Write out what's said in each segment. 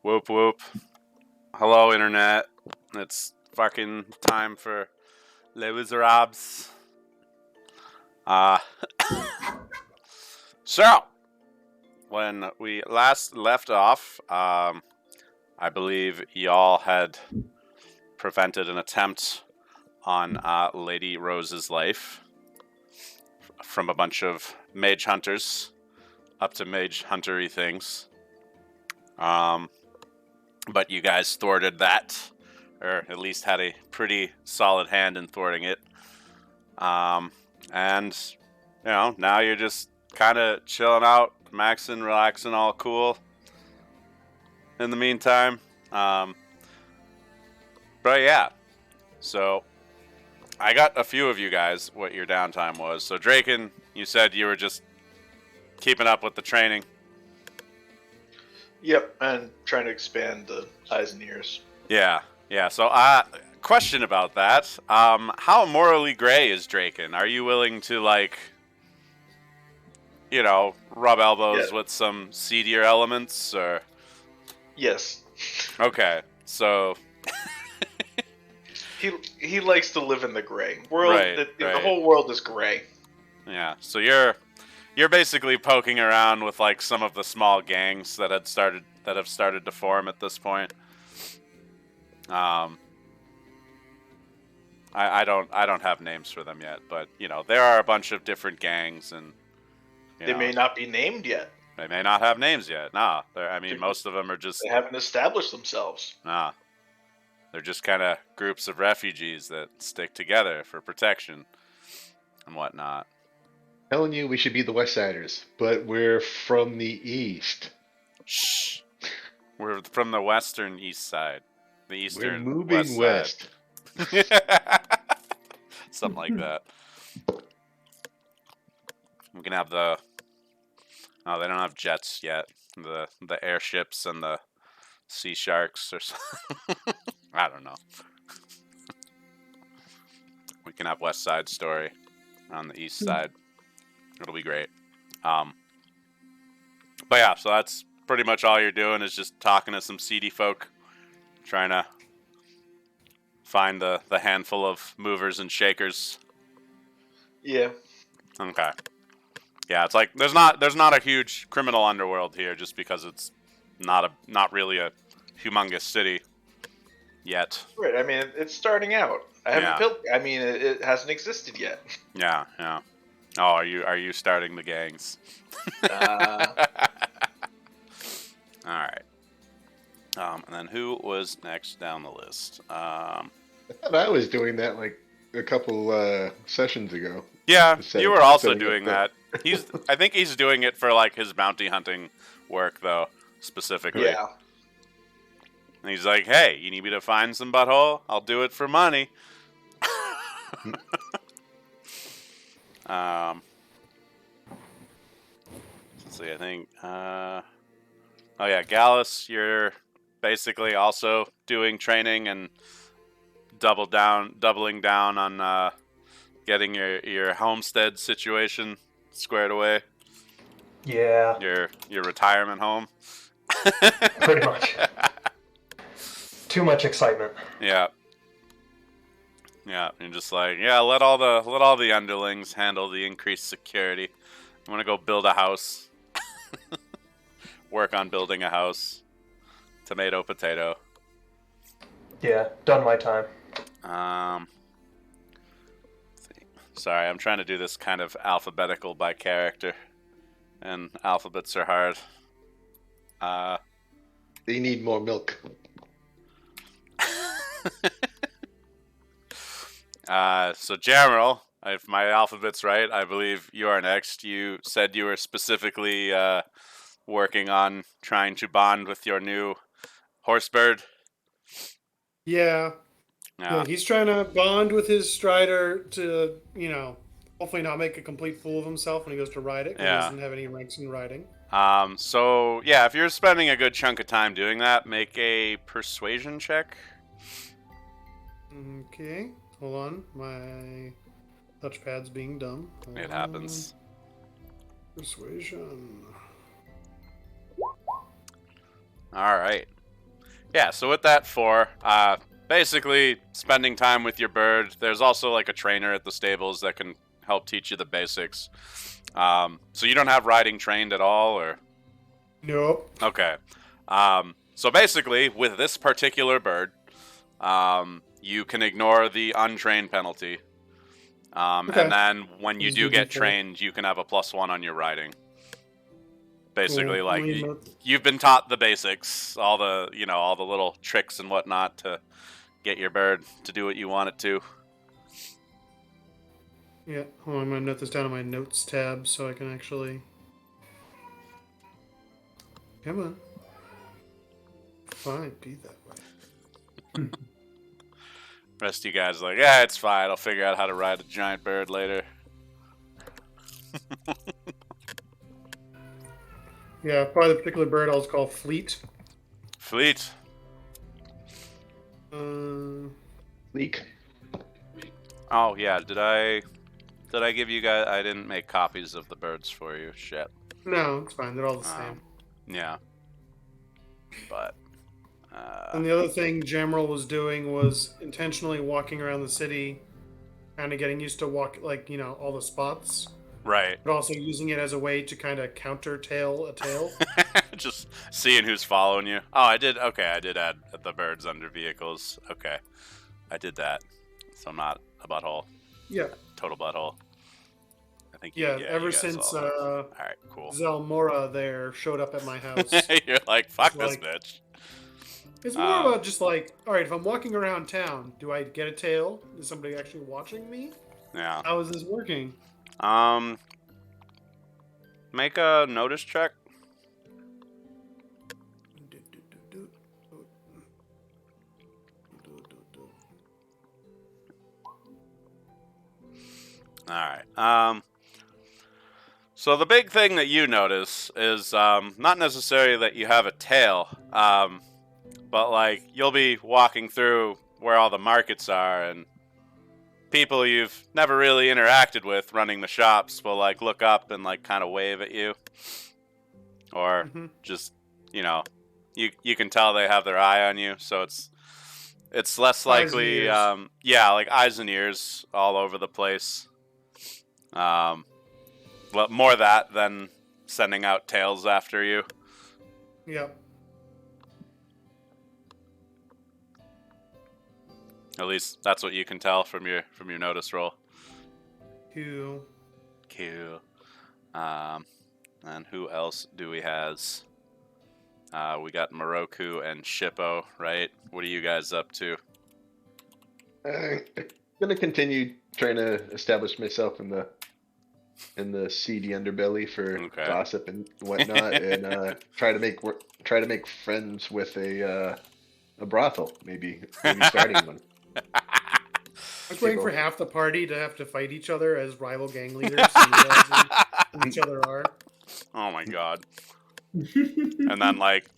Whoop whoop. Hello, internet. It's fucking time for Les Wizerables. So, when we last left off, I believe y'all had prevented an attempt on Lady Rose's life from a bunch of mage hunters up to mage huntery things. But you guys thwarted that, or at least had a pretty solid hand in thwarting it. And, you know, now you're just kind of chilling out, maxing, relaxing, all cool in the meantime. But yeah, so I got a few of you guys what your downtime was. So Draken, you said you were just keeping up with the training. Yep, and trying to expand the eyes and ears. Yeah. So, question about that. How morally gray is Draken? Are you willing to, like, you know, rub elbows with some seedier elements, or? Yes. Okay, so. he likes to live in the gray world. Right. The whole world is gray. Yeah. So you're basically poking around with like some of the small gangs that have started to form at this point. I don't have names for them yet, but you know there are a bunch of different gangs, and they may not be named yet. They may not have names yet. Nah, most of them are just. They haven't established themselves. Nah, they're just kind of groups of refugees that stick together for protection and whatnot. Telling you we should be the West Siders, but we're from the East. Shh. We're from the western east side. The eastern We're moving west. Something like that. We can have the... Oh, they don't have jets yet. The airships and the sea sharks or something. I don't know. We can have West Side Story on the east side. It'll be great. But yeah, so that's pretty much all you're doing is just talking to some seedy folk, trying to find the handful of movers and shakers. Yeah. Okay. Yeah, it's like there's not a huge criminal underworld here just because it's not really a humongous city yet. Right. I mean, it's starting out. It hasn't existed yet. Yeah. Oh, are you starting the gangs? All right. And then who was next down the list? I thought I was doing that like a couple sessions ago. Yeah, you were also doing that. I think he's doing it for like his bounty hunting work though, specifically. Yeah. And he's like, "Hey, you need me to find some butthole? I'll do it for money." Let's see. I think. Oh yeah, Gallus, you're basically also doing training and doubling down on getting your homestead situation squared away. Yeah. Your retirement home. Pretty much. Too much excitement. Yeah. Yeah, and just like, let all the underlings handle the increased security. I'm gonna go build a house. Work on building a house. Tomato, potato. Yeah, done my time. Sorry, I'm trying to do this kind of alphabetical by character, and alphabets are hard. They need more milk. So Jamrel, if my alphabet's right, I believe you are next. You said you were specifically working on trying to bond with your new horsebird. Yeah. He's trying to bond with his strider to, hopefully not make a complete fool of himself when he goes to ride it. He doesn't have any ranks in riding. So yeah, if you're spending a good chunk of time doing that, make a persuasion check. Okay. Hold on. My touchpad's being dumb. It happens. Persuasion. All right. Yeah, so with that 4, basically spending time with your bird. There's also like a trainer at the stables that can help teach you the basics. So you don't have riding trained at all, or? Nope. Okay. So basically, with this particular bird, you can ignore the untrained penalty. Okay. And then when you Just do do get D4. trained, you can have a +1 on your riding. Basically, Cool. like Let me note- you've been taught the basics, all the little tricks and whatnot to get your bird to do what you want it to. Yeah, hold on, I'm gonna note this down on my notes tab so I can actually. Come on. Fine, be that way. Rest of you guys are like, yeah, it's fine. I'll figure out how to ride a giant bird later. Yeah, probably the particular bird I'll just call Fleet. Fleet. Leak. Oh yeah, did I give you guys? I didn't make copies of the birds for you. Shit. No, it's fine. They're all the same. Yeah. But. And the other thing Jamrel was doing was intentionally walking around the city, kind of getting used to all the spots, Right. but also using it as a way to kind of counter-tail a tail. Just seeing who's following you. Oh, I did. Okay, I did add the birds under vehicles. Okay, I did that. So I'm not a butthole. Yeah. Total butthole. I think. Yeah, you ever guys since all right, cool. Zelmora there showed up at my house. You're like, fuck this Like- bitch. It's more about just like, all right, if I'm walking around town, do I get a tail? Is somebody actually watching me? Yeah. How is this working? Make a notice check. All right. So the big thing that you notice is not necessarily that you have a tail, but like you'll be walking through where all the markets are, and people you've never really interacted with running the shops will like look up and like kind of wave at you, or just you can tell they have their eye on you, so it's less likely. Like eyes and ears all over the place. But more that than sending out tails after you. Yeah. At least that's what you can tell from your notice roll. Cool. Cool. And who else do we has? We got Moroku and Shippo, right? What are you guys up to? I'm gonna continue trying to establish myself in the seedy underbelly for gossip and whatnot, and try to make friends with a brothel, maybe starting one. I was waiting for half the party to have to fight each other as rival gang leaders and realizing who each other are. Oh my god. And then like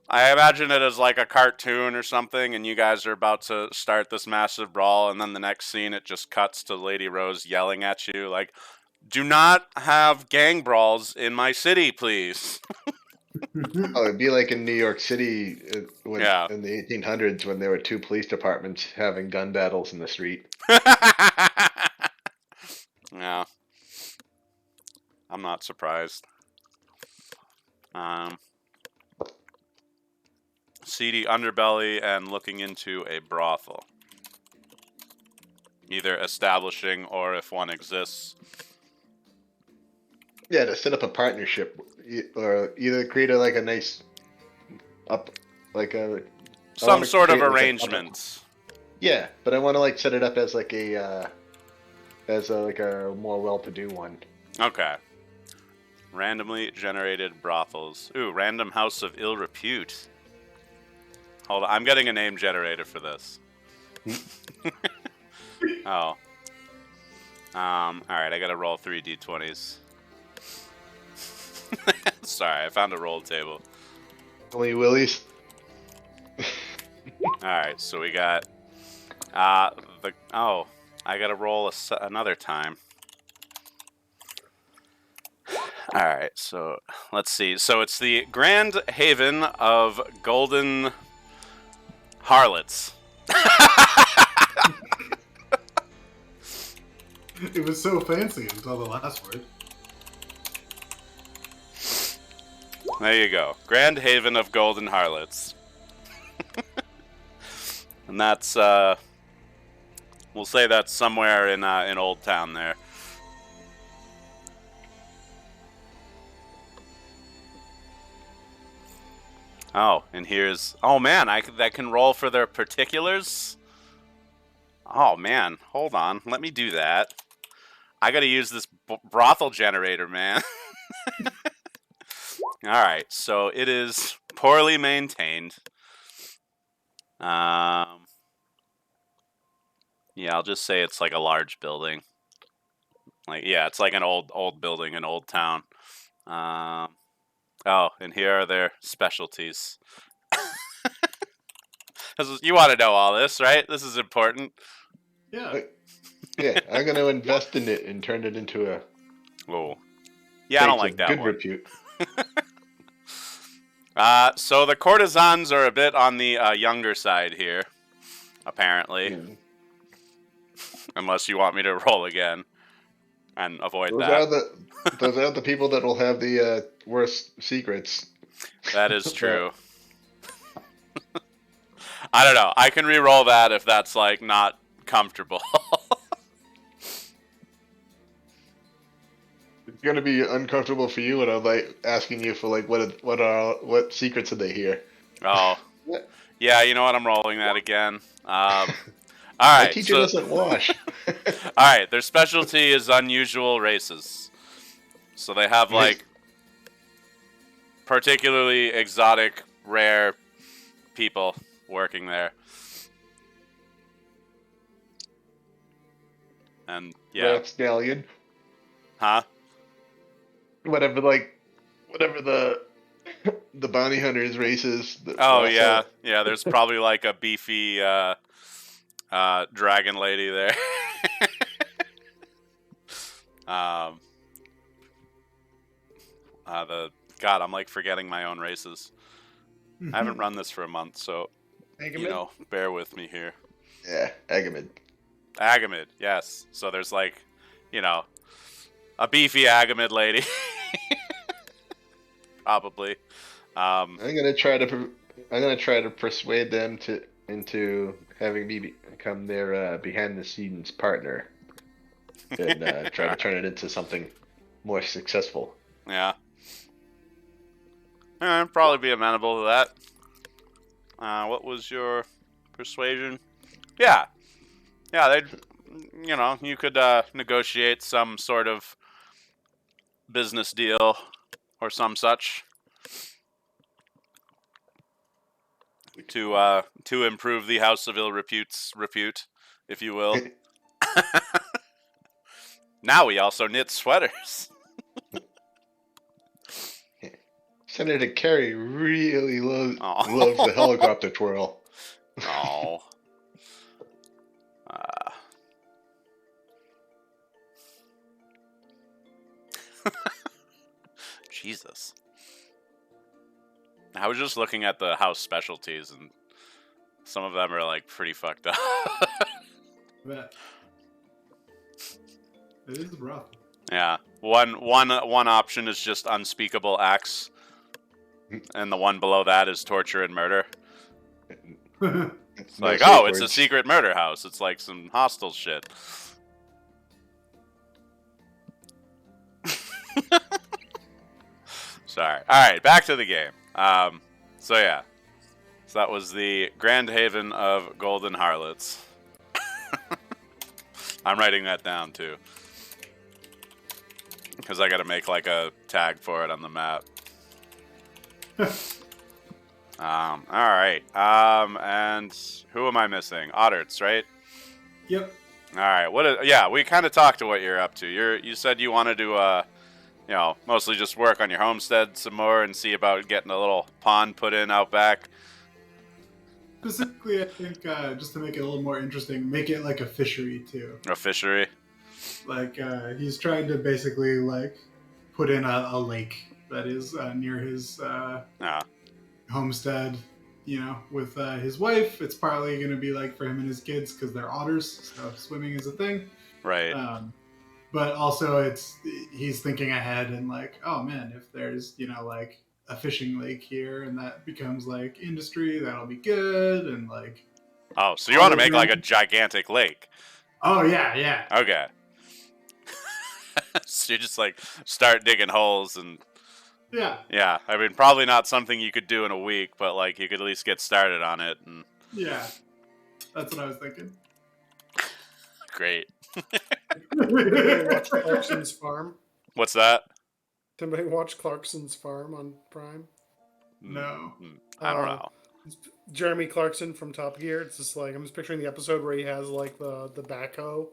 I imagine it as like a cartoon or something, and you guys are about to start this massive brawl, and then the next scene it just cuts to Lady Rose yelling at you like, "Do not have gang brawls in my city, please." Oh, it'd be like in New York City in the 1800s when there were 2 police departments having gun battles in the street. Yeah. I'm not surprised. Seedy underbelly and looking into a brothel. Either establishing or if one exists. Yeah, to set up a partnership, or either create a nice some sort of arrangement. Yeah, but I want to set it up as a more well-to-do one. Okay. Randomly generated brothels. Ooh, random house of ill repute. Hold on, I'm getting a name generator for this. Oh. Alright, I gotta roll 3 d20s. Sorry, I found a roll table. Only Willies. Alright, so we got I gotta roll another time. Alright, so let's see. So it's the Grand Haven of Golden Harlots. It was so fancy until the last word. There you go. Grand Haven of Golden Harlots. And that's, we'll say that's somewhere in Old Town there. Oh, and here's... Oh, man, that can roll for their particulars? Oh, man, hold on. Let me do that. I gotta use this brothel generator, man. Alright, so it is poorly maintained. Yeah, I'll just say it's like a large building. Like, yeah, it's like an old building in Old Town. Oh, and here are their specialties. You want to know all this, right? This is important. Yeah. Yeah, I'm going to invest in it and turn it into a... Whoa. Yeah, I don't like that good one. repute. So the courtesans are a bit on the younger side here, apparently. Mm. Unless you want me to roll again and avoid Those that. are the people that will have the worst secrets. That is true. I don't know. I can re-roll that if that's like not comfortable. It's gonna be uncomfortable for you, and I'm like asking you for like what secrets did they hear? Oh, yeah. You know what? I'm rolling that again. All right. My teacher doesn't wash. All right. Their specialty is unusual races, so they have like particularly exotic, rare people working there. And yeah, Rat stallion. huh? Whatever the bounty hunters races. Oh yeah, yeah. There's probably like a beefy dragon lady there. God, I'm like forgetting my own races. I haven't run this for a month, so you know, bear with me here. Yeah, Agamid. Agamid, yes. So there's like, you know, a beefy Agamid lady. Probably. I'm gonna try to persuade them into having me become their behind the scenes partner, and try to turn it into something more successful. Yeah. I'd probably be amenable to that. What was your persuasion? Yeah. Yeah, they'd, you know, you could negotiate some sort of business deal or some such to improve the House of Ill Repute's repute, if you will. Now we also knit sweaters. Senator Kerry really loves the helicopter twirl. Oh. Jesus. I was just looking at the house specialties, and some of them are like pretty fucked up. Bet. It is rough. Yeah. One option is just unspeakable acts, and the one below that is torture and murder. It's like, oh, it's a secret murder house. It's like some hostile shit. Sorry. All right, back to the game. So yeah, so that was the Grand Haven of Golden Harlots. I'm writing that down too, because I got to make like a tag for it on the map. All right. And who am I missing? Aederon, right? Yep. All right. Yeah, we kind of talked to what you're up to. You said you wanted to, you know, mostly just work on your homestead some more and see about getting a little pond put in out back. Specifically, I think just to make it a little more interesting, make it like a fishery too. A fishery. Like he's trying to basically like put in a lake that is near his homestead, with his wife. It's partly going to be like for him and his kids because they're otters, so swimming is a thing. Right. But also he's thinking ahead and like, oh man, if there's, like a fishing lake here and that becomes like industry, that'll be good. And like, oh, so you want to make like a gigantic lake? Oh yeah. Okay. So you just like start digging holes and yeah. I mean, probably not something you could do in a week, but like you could at least get started on it. And yeah, that's what I was thinking. Great. Watch Clarkson's Farm. What's that? Somebody watch Clarkson's Farm on Prime? No. I don't know. Jeremy Clarkson from Top Gear. It's just like I'm just picturing the episode where he has like the backhoe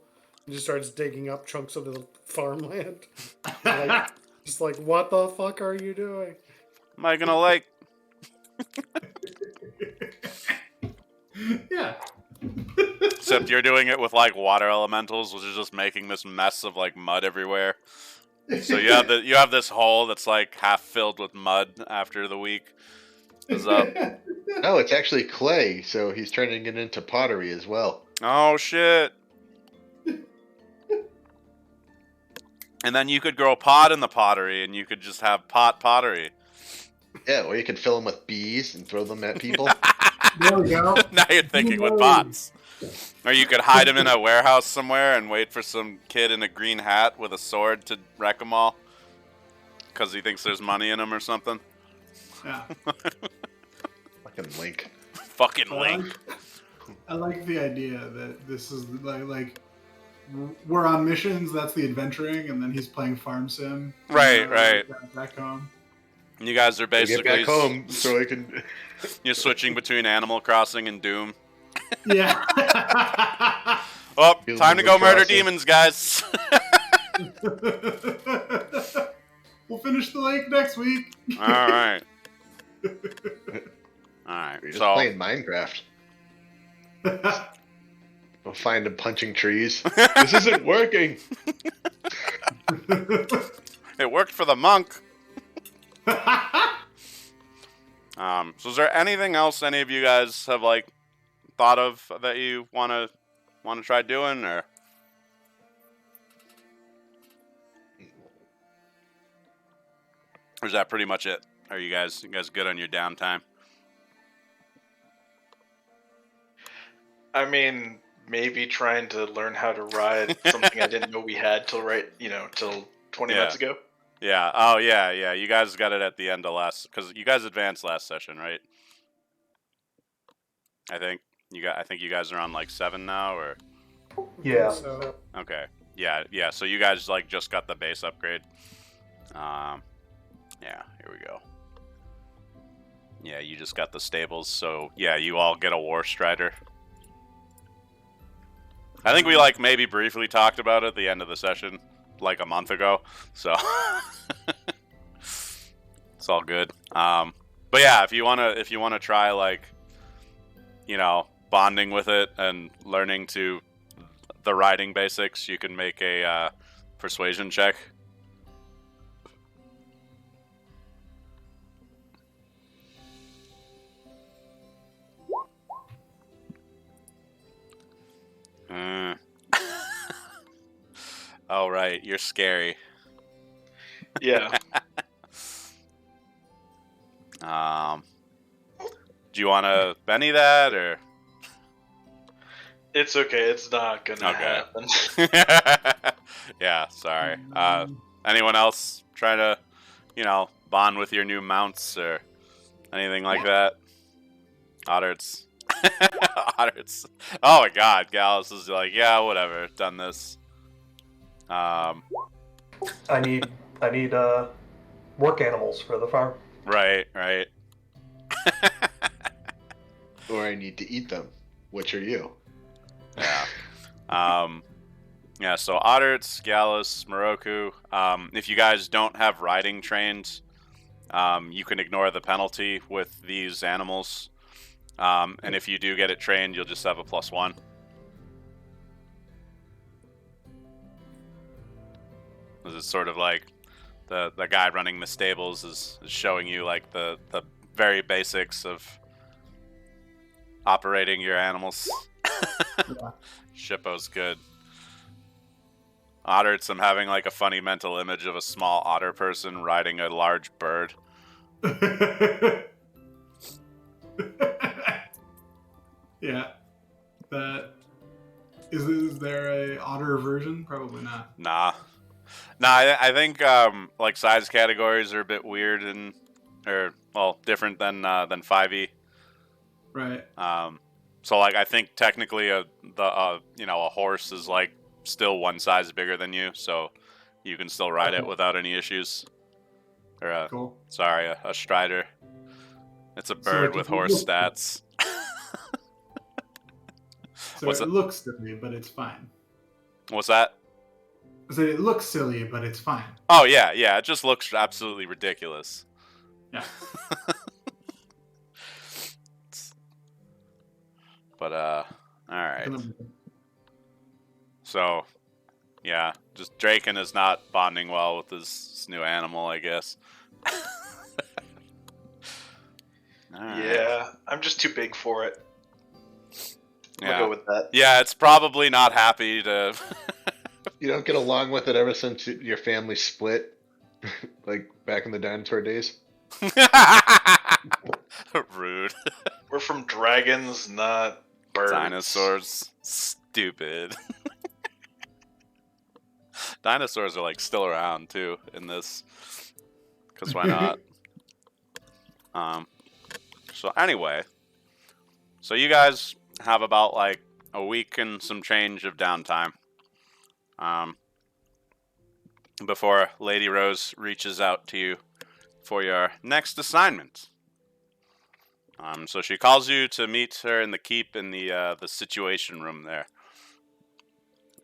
and just starts digging up chunks of the farmland. Like, just like, what the fuck are you doing? Am I gonna like? Yeah. Except you're doing it with like water elementals, which is just making this mess of like mud everywhere. So you have this hole that's like half filled with mud after the week is up. No, it's actually clay, so he's turning it into pottery as well. Oh shit! And then you could grow pot in the pottery, and you could just have pottery. Yeah, or you could fill them with bees and throw them at people. There we go. Now you're thinking with pots. Or you could hide him in a warehouse somewhere and wait for some kid in a green hat with a sword to wreck them all. Because he thinks there's money in them or something. Yeah. Fucking Link. Fucking Link. I like the idea that this is like we're on missions, that's the adventuring, and then he's playing farm sim. Right. Back home. You guys are basically... Get back home so I can... You're switching between Animal Crossing and Doom. Yeah. Oh, time to go murder demons, guys. We'll finish the lake next week. Alright. You're just playing Minecraft. We'll find him punching trees. This isn't working. It worked for the monk. So is there anything else any of you guys have like thought of that you want to try doing, or is that pretty much it? Are you guys good on your downtime? I mean, maybe trying to learn how to ride something I didn't know we had till 20 minutes ago. Yeah. Oh, yeah. You guys got it at the end of because you guys advanced last session, right? I think you guys are on like 7 now, or yeah. So okay. Yeah. So you guys like just got the base upgrade. Yeah. Here we go. Yeah, you just got the stables. So yeah, you all get a war strider. I think we like maybe briefly talked about it at the end of the session, like a month ago. So it's all good. But yeah, if you wanna try like, bonding with it and learning the riding basics, you can make a persuasion check. Oh, right. You're scary. Yeah. Do you want to Benny that, or? It's okay. It's not gonna happen. Yeah, sorry. Anyone else trying to, bond with your new mounts or anything like that? Odderts. Odderts. Oh my God, Gallus is like, yeah, whatever. Done this. I need work animals for the farm. Right. Or I need to eat them. Which are you? Yeah. Yeah, so Odderts, Gallus, Moroku. If you guys don't have riding trained, you can ignore the penalty with these animals. And if you do get it trained, you'll just have a +1. This is sort of like the guy running the stables is showing you like the very basics of operating your animals. Yeah. Shippo's good. Otterts, I'm having like a funny mental image of a small otter person riding a large bird. Yeah. That is there a otter version? Probably not. Nah, I think like size categories are a bit weird or different than 5e. Right. So like I think technically a horse is like still one size bigger than you, so you can still ride it without any issues. Or Cool. sorry, a strider. It's a bird with horse stats. So it looks silly, but it's fine. What's that? So it looks silly, but it's fine. Oh yeah, it just looks absolutely ridiculous. Yeah. But all right. So, yeah, just Draken is not bonding well with this new animal, I guess. Yeah, I'm just too big for it. Yeah. I'll go with that. Yeah, it's probably not happy to. You don't get along with it ever since your family split, like back in the dinosaur days. Rude. We're from dragons, not birds. Dinosaurs. Stupid. Dinosaurs are like still around too in this. Because why not? So anyway. So you guys have about like a week and some change of downtime. Before Lady Rose reaches out to you for your next assignment. So she calls you to meet her in the keep in the situation room there,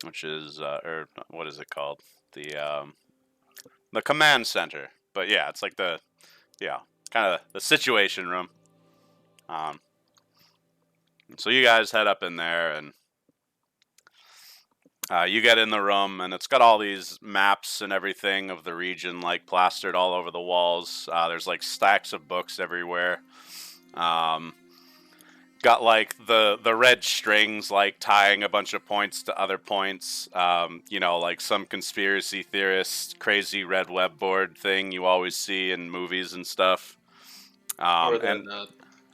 which is or what is it called? The command center. But yeah, it's like the kind of the situation room. So you guys head up in there and you get in the room, and it's got all these maps and everything of the region, like plastered all over the walls. There's like stacks of books everywhere. Got like the red strings, like tying a bunch of points to other points. Like some conspiracy theorist, crazy red web board thing you always see in movies and stuff. Or then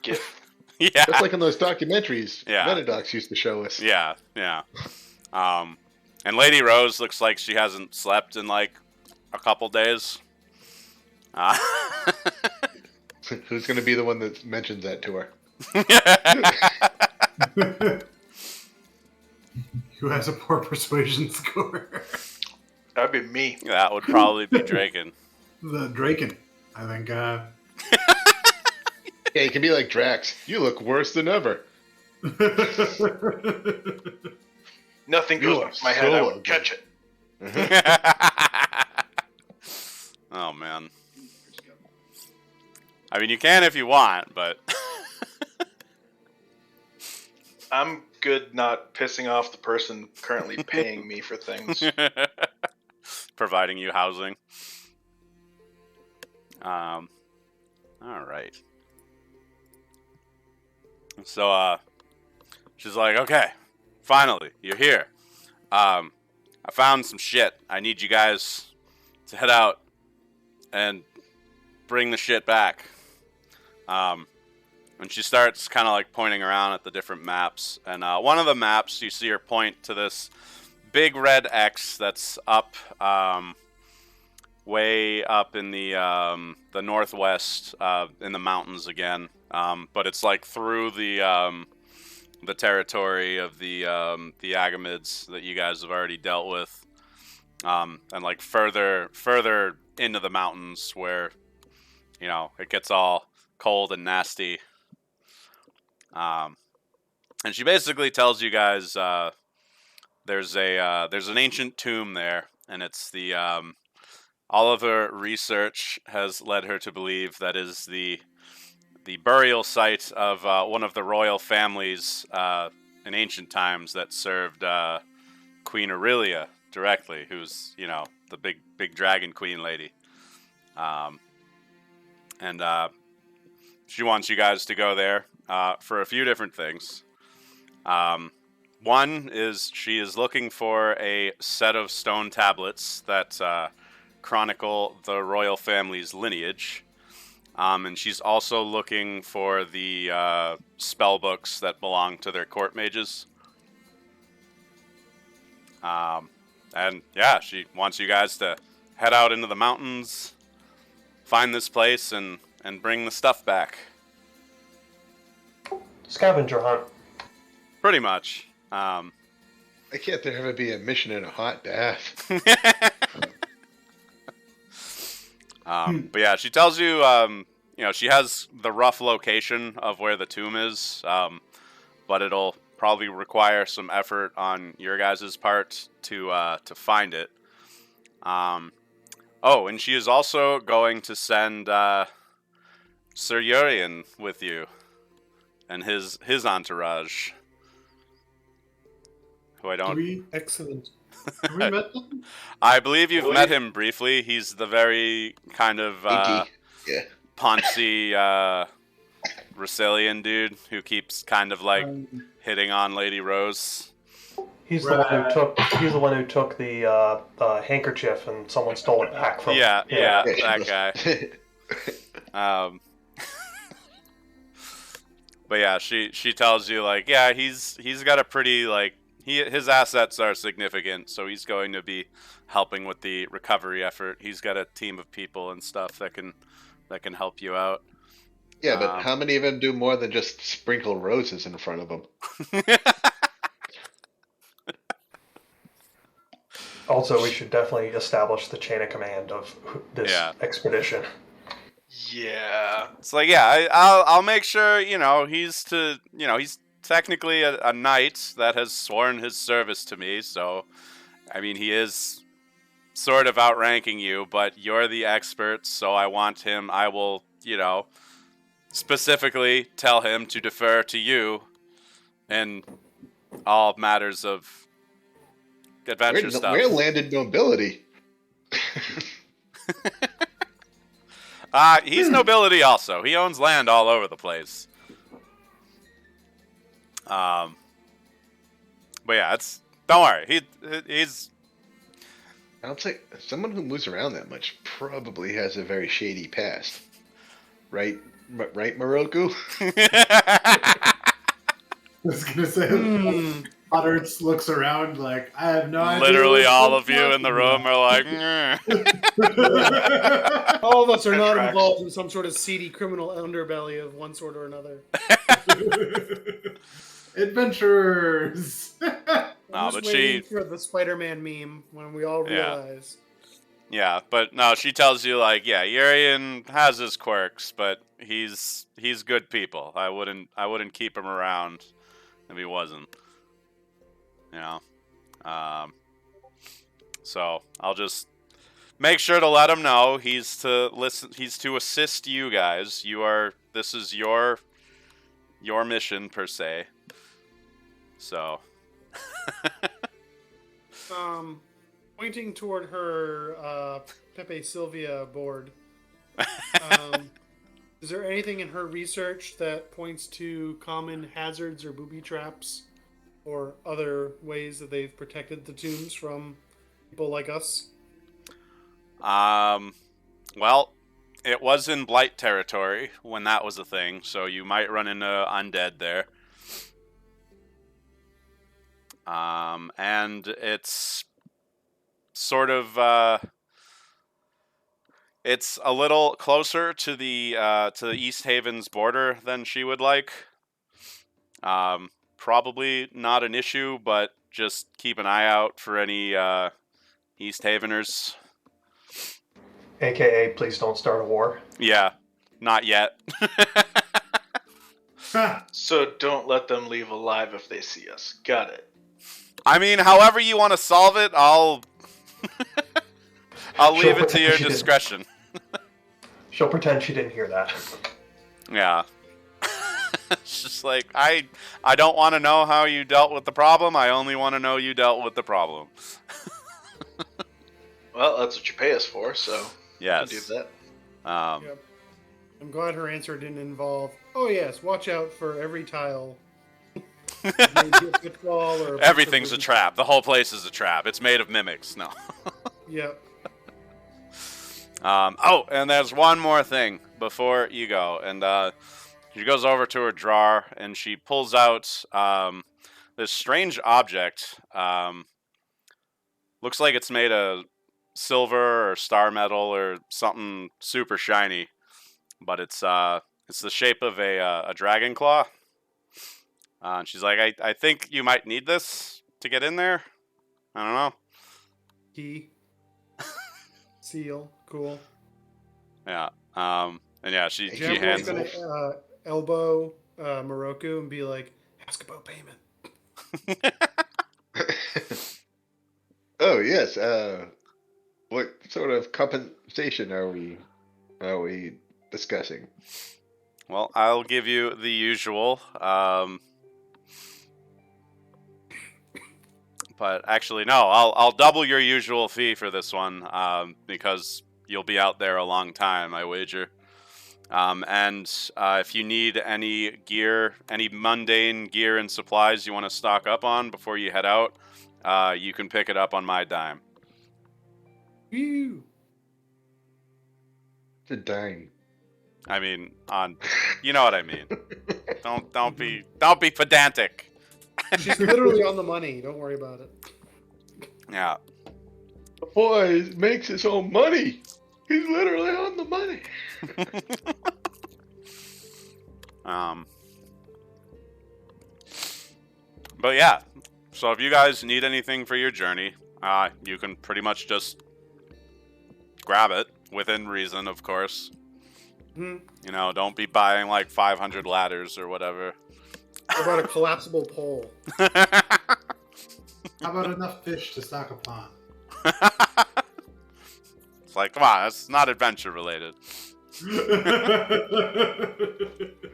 GIF. Yeah, just like in those documentaries. Yeah, Metadocs used to show us. Yeah. And Lady Rose looks like she hasn't slept in like a couple days. Who's going to be the one that mentions that to her? Who has a poor persuasion score? That'd be me. That would probably be Draken. The Draken, I think. Yeah, you can be like Drax. You look worse than ever. Nothing goes off my head. I would catch it. Oh man. I mean, you can if you want, but I'm good not pissing off the person currently paying me for things. Providing you housing. All right. So, she's like, okay, finally, you're here. I found some shit. I need you guys to head out and bring the shit back. And she starts kind of like pointing around at the different maps. And one of the maps, you see her point to this big red X that's up, way up in the northwest, in the mountains again. But it's like through the territory of the Agamids that you guys have already dealt with, and like further into the mountains where it gets all cold and nasty. And she basically tells you guys there's an ancient tomb there, and it's the all of her research has led her to believe that is the burial site of one of the royal families in ancient times that served Queen Aurelia directly, who's the big dragon queen lady. And she wants you guys to go there. for a few different things. One is she is looking for a set of stone tablets that chronicle the royal family's lineage. And she's also looking for the spell books that belong to their court mages. And yeah, she wants you guys to head out into the mountains, find this place, and bring the stuff back. Scavenger hunt. Pretty much. I can't there ever be a mission in a hot bath. But yeah, she tells you, she has the rough location of where the tomb is, but it'll probably require some effort on your guys' part to find it. And she is also going to send Sir Urian with you and his entourage. Who I don't... Excellent. Have we met them? I believe you've met him briefly. He's the very kind of poncy Racelian dude who keeps kind of like hitting on Lady Rose. He's the one who took the handkerchief and someone stole it back from him. Yeah, that guy. But yeah, she tells you like, yeah, he's got a pretty like his assets are significant, so he's going to be helping with the recovery effort. He's got a team of people and stuff that can help you out. Yeah, but how many of them do more than just sprinkle roses in front of them? Also, we should definitely establish the chain of command of this expedition. Yeah. It's like, yeah, I'll make sure, he's technically a knight that has sworn his service to me, so, I mean, he is sort of outranking you, but you're the expert, so I will, specifically tell him to defer to you in all matters of adventure stuff. We're landed nobility. He's nobility also. He owns land all over the place. But yeah, don't worry. He's. I'll say someone who moves around that much probably has a very shady past, right? Right, Moroku? I was gonna say. Potter looks around like, I have no idea. Literally all of you in the room are like, all of us are not involved in some sort of seedy criminal underbelly of one sort or another. Adventurers. I'm just waiting for the Spider-Man meme when we all realize. Yeah, but no, she tells you like, yeah, Urian has his quirks, but he's good people. I wouldn't keep him around if he wasn't. So I'll just make sure to let him know he's to assist you guys. This is your mission per se. So pointing toward her Pepe Sylvia board. Is there anything in her research that points to common hazards or booby traps or other ways that they've protected the tombs from people like us? Well, it was in Blight territory when that was a thing, so you might run into undead there. And it's sort of it's a little closer to the East Haven's border than she would like. Probably not an issue, but just keep an eye out for any East Haveners. AKA, please don't start a war. Yeah, not yet. So don't let them leave alive if they see us. Got it. I mean, however you want to solve it, I'll leave it to your discretion. She'll pretend she didn't hear that. Yeah. It's just like, I don't want to know how you dealt with the problem. I only want to know you dealt with the problem. Well, that's what you pay us for, so yes. you can do that. Yep. I'm glad her answer didn't involve, oh yes, watch out for every tile. Maybe a pitfall or Everything's a trap. The whole place is a trap. It's made of mimics. No. Yep. Oh, and there's one more thing before you go. And she goes over to her drawer and she pulls out this strange object. Looks like it's made of silver or star metal or something super shiny. But it's the shape of a dragon claw. And she's like, I think you might need this to get in there. I don't know. Key. Seal. Cool. Yeah. And yeah, she Jambor's hands gonna elbow Moroku and be like, ask about payment. Oh yes. What sort of compensation are we discussing? Well, I'll give you the usual. But actually, no. I'll double your usual fee for this one. Because you'll be out there a long time, I wager. And if you need any gear, any mundane gear and supplies you want to stock up on before you head out, you can pick it up on my dime. Woo! It's a dime. I mean, you know what I mean. Don't be pedantic. She's literally on the money. Don't worry about it. Yeah. The boy makes his own money. He's literally on the money. But yeah, so if you guys need anything for your journey, you can pretty much just grab it within reason, of course. Hmm. You know, don't be buying like 500 ladders or whatever. How about a collapsible pole? How about enough fish to stock a pond? It's like, come on, that's not adventure related.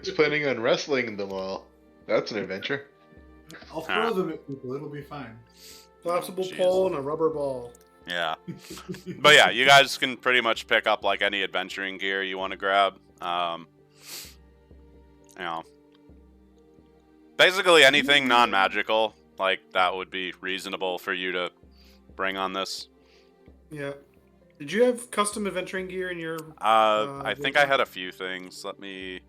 He's planning on wrestling them all. That's an adventure. I'll throw them at people. It'll be fine. Collapsible Jeez. pole and a rubber ball. Yeah. But yeah, you guys can pretty much pick up like any adventuring gear you want to grab. You know, basically anything non-magical, like that would be reasonable for you to bring on this. Yeah. Did you have custom adventuring gear in your... I think I had a few things. Let me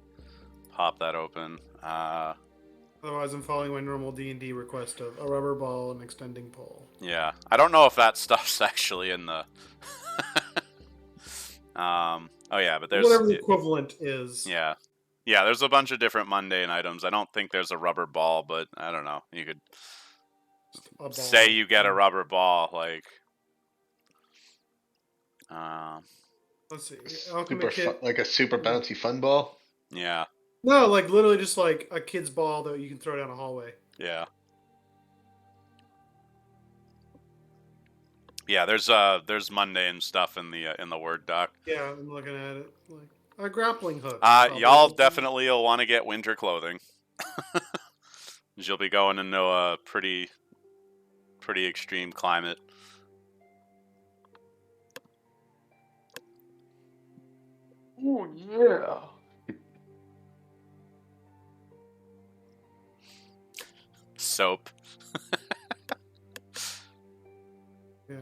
pop that open. Otherwise, I'm following my normal D&D request of a rubber ball and extending pole. Yeah. I don't know if that stuff's actually in the... oh yeah, but there's... Whatever the equivalent is. Yeah. Yeah, there's a bunch of different mundane items. I don't think there's a rubber ball, but I don't know. You could say you get a rubber ball, like... Let's see. Super like a super bouncy fun ball. Yeah. No, like literally just like a kid's ball that you can throw down a hallway. Yeah. Yeah, there's mundane stuff in the Word doc. Yeah, I'm looking at it. Like a grappling hook. Y'all definitely will want to get winter clothing. You'll be going into a pretty extreme climate. Oh yeah. Soap. Yeah.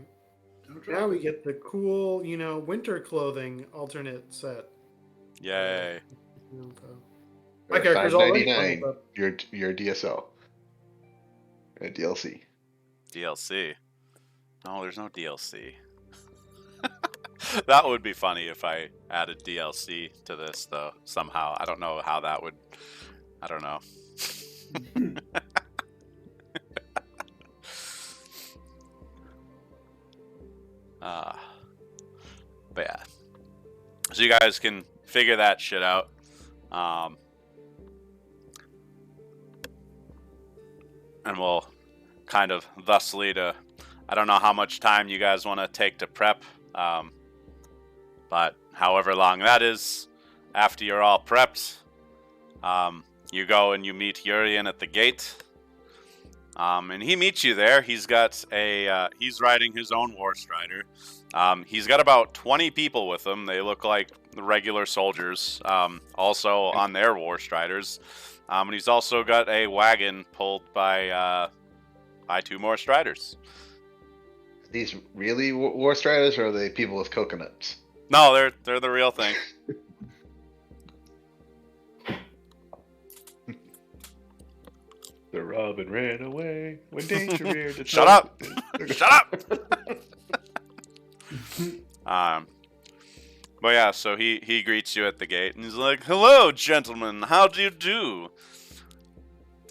Now we get the cool, winter clothing alternate set. Yay. My character's already funny, $5.99. but... Your DSO. DLC. DLC. No, there's no DLC. That would be funny if I added DLC to this, though, somehow. I don't know how that would... I don't know. But yeah. So you guys can figure that shit out. And we'll kind of thusly to... I don't know how much time you guys want to take to prep. But however long that is, after you're all prepped, you go and you meet Urian at the gate. And he meets you there. He's got he's riding his own war strider. He's got about 20 people with him. They look like the regular soldiers, also on their war striders. And he's also got a wagon pulled by 2 more striders. These really war striders, or are they people with coconuts? No, they're the real thing. The robin ran away when danger reared its Shut up! Shut up! But yeah, so he greets you at the gate, and he's like, "Hello, gentlemen. How do you do?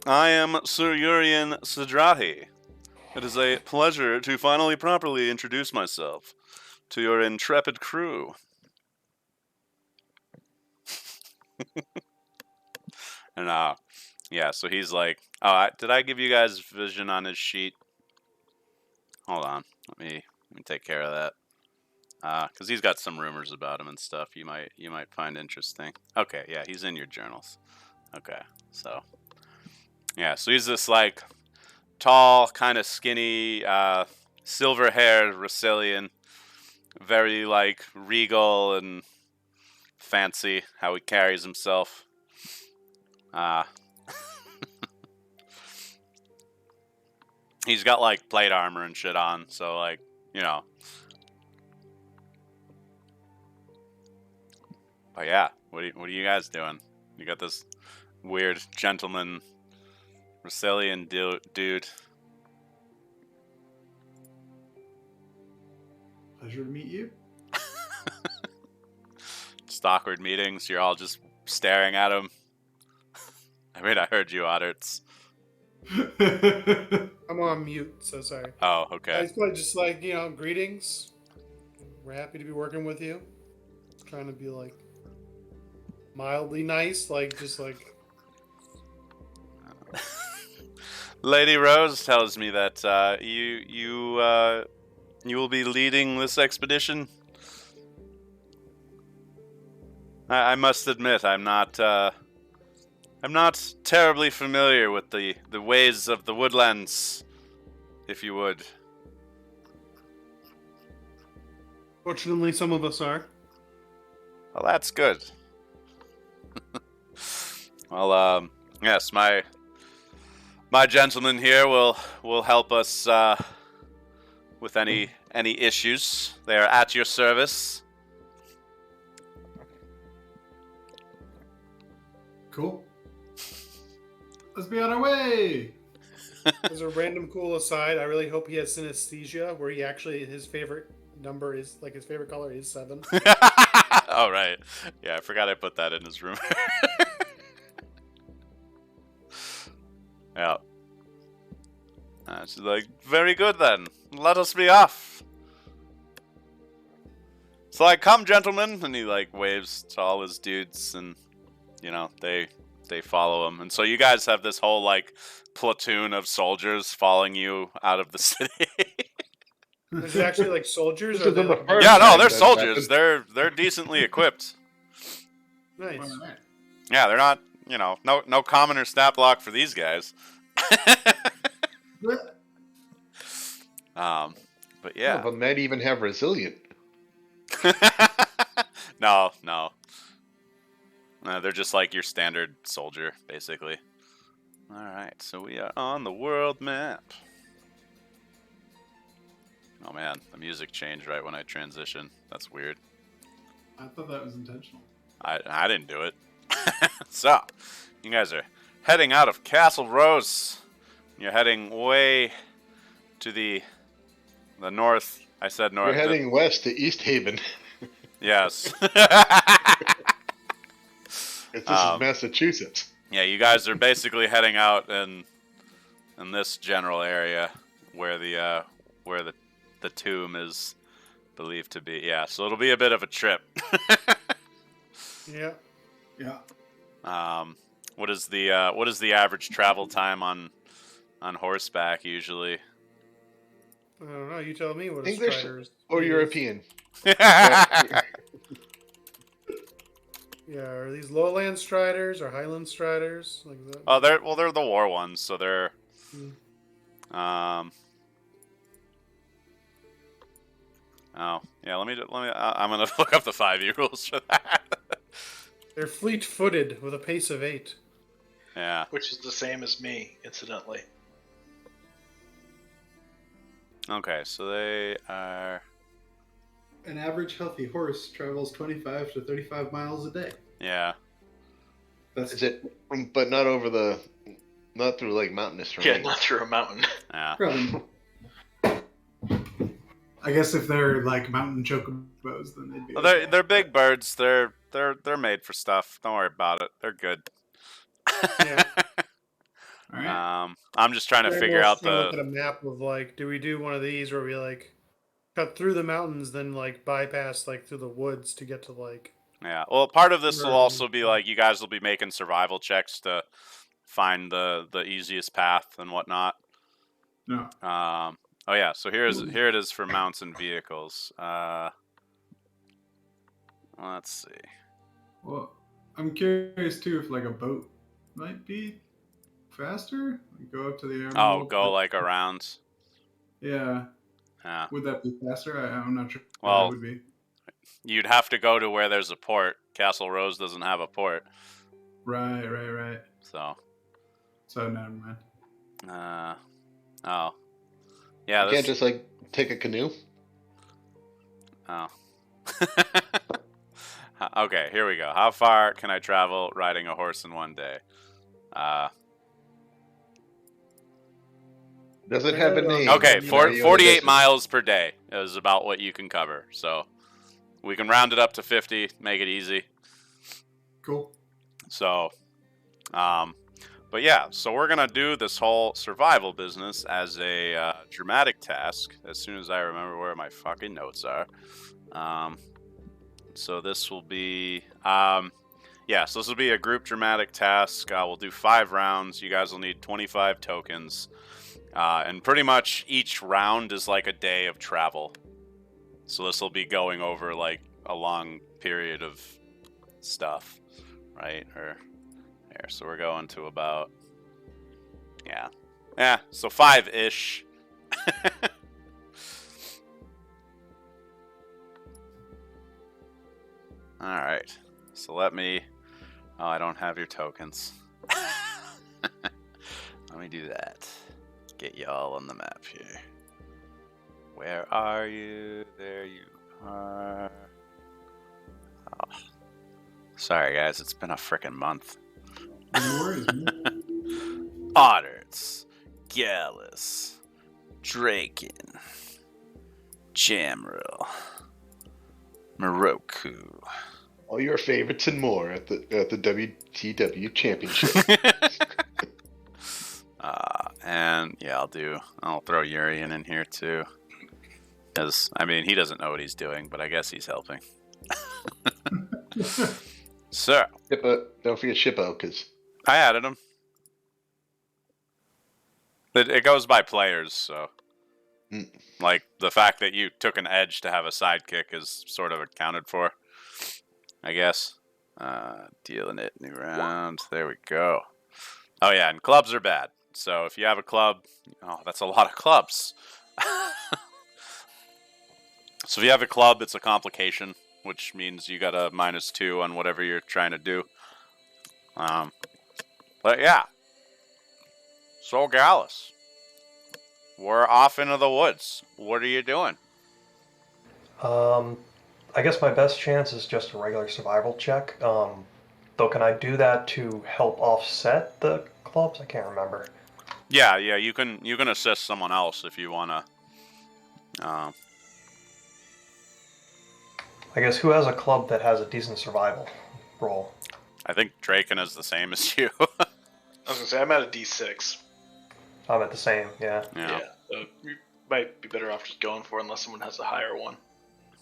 I am Sir Urian Sidrahi. It is a pleasure to finally properly introduce myself to your intrepid crew." And yeah, so he's like, "Oh, did I give you guys vision on his sheet? Hold on, let me take care of that, because he's got some rumors about him and stuff you might find interesting." Okay, yeah, he's in your journals. Okay, so yeah, so he's this like tall, kind of skinny, silver-haired Rasilian, very like regal and fancy how he carries himself. He's got like plate armor and shit on, so like, you know. But yeah, what are you guys doing? You got this weird gentleman Rasilian dude. Pleasure to meet you. Just awkward meetings. You're all just staring at him. I mean, I heard you, Odderts. I'm on mute, so sorry. Oh, okay. It's probably just like, greetings. We're happy to be working with you. Trying to be like mildly nice, just like. Lady Rose tells me that you will be leading this expedition. I must admit, I'm not terribly familiar with the ways of the woodlands, if you would. Fortunately, some of us are. Well, that's good. Well, yes, my gentleman here will help us with any issues. They are at your service. Cool. Let's be on our way. As a random cool aside, I really hope he has synesthesia, where his favorite number is his favorite color is 7. Oh right, yeah, I forgot I put that in his room. Yeah. She's like, very good then. Let us be off. So like, come gentlemen, and he like waves to all his dudes, and they follow him. And so you guys have this whole like platoon of soldiers following you out of the city. Is it actually like soldiers? This Or is the like... first Yeah, no, time they're that soldiers. happened. They're decently equipped. Nice. All right. Yeah, they're not, no commoner stat block for these guys. But yeah. Some of them might even have resilient. No. They're just like your standard soldier, basically. Alright, so we are on the world map. Oh man, the music changed right when I transitioned. That's weird. I thought that was intentional. I didn't do it. So, you guys are heading out of Castle Rose. You're heading way to the north. I said north. We're heading west to East Haven. Yes. This is Massachusetts. Yeah, you guys are basically heading out in this general area where the tomb is believed to be. Yeah, so it'll be a bit of a trip. Yeah. Yeah. What is the average travel time on horseback usually? I don't know. You tell me what English a strider is. or European? Yeah, are these lowland striders or highland striders? Like that? Oh, they're the war ones, so they're Oh, yeah. Let me. I'm gonna look up the 5e rules for that. They're fleet-footed with a pace of 8. Yeah. Which is the same as me, incidentally. Okay, so they are. An average healthy horse travels 25 to 35 miles a day. Yeah. That's Is it? But not over the, not through like mountainous terrain. Yeah, not through a mountain. Yeah. probably. I guess if they're like mountain chocobos, then they'd be. Well, they're big birds. They're made for stuff. Don't worry about it. They're good. Yeah. All right. I'm just trying to Very figure well out trying to look the. at a map of like, do we do one of these where we like cut through the mountains, then like bypass like through the woods to get to like. Yeah. Well, part of this will Right. also be like you guys will be making survival checks to find the easiest path and whatnot. No. Oh yeah. So here it is for mounts and vehicles. Let's see. Well, I'm curious too if like a boat might be faster. Like, go up to the airport. Oh, go like around. Yeah. Yeah. Would that be faster? I'm not sure. Well, it would be. You'd have to go to where there's a port. Castle Rose doesn't have a port, Right. so. So never mind. Oh. Yeah. You can't just like take a canoe. Oh. Okay, here we go. How far can I travel riding a horse in one day? Does it have a name? Okay, You know, you 48 listen. miles per day is about what you can cover. So we can round it up to 50, make it easy. Cool. So, but yeah, so we're going to do this whole survival business as a dramatic task as soon as I remember where my fucking notes are. So this will be, so this will be a group dramatic task. We'll do 5 rounds. You guys will need 25 tokens. And pretty much each round is like a day of travel. So this will be going over like a long period of stuff, right? Or there. So we're going to about, so 5-ish. All right. So let me. Oh, I don't have your tokens. Let me do that. Get y'all on the map here. Where are you? There you are. Oh. Sorry, guys. It's been a frickin' month. No worries, man. Odderts, Gallus, Draken, Jamril, Moroku. All your favorites and more at the WTW Championship. And yeah, I'll throw Urian in here too. Because, I mean, he doesn't know what he's doing, but I guess he's helping. So. Don't forget Shippo, because I added him. It goes by players, so. Like, the fact that you took an edge to have a sidekick is sort of accounted for, I guess. Dealing it, new round. There we go. Oh, yeah, and clubs are bad. So if you have a club, that's a lot of clubs. So if you have a club, it's a complication, which means you got a -2 on whatever you're trying to do. But yeah. So Gallus, we're off into the woods. What are you doing? I guess my best chance is just a regular survival check. Though, can I do that to help offset the clubs? I can't remember. Yeah, you can assist someone else if you wanna. I guess who has a club that has a decent survival roll? I think Draken is the same as you. I was gonna say I'm at a D6. I'm at the same, yeah. Yeah. So we might be better off just going for it unless someone has a higher one.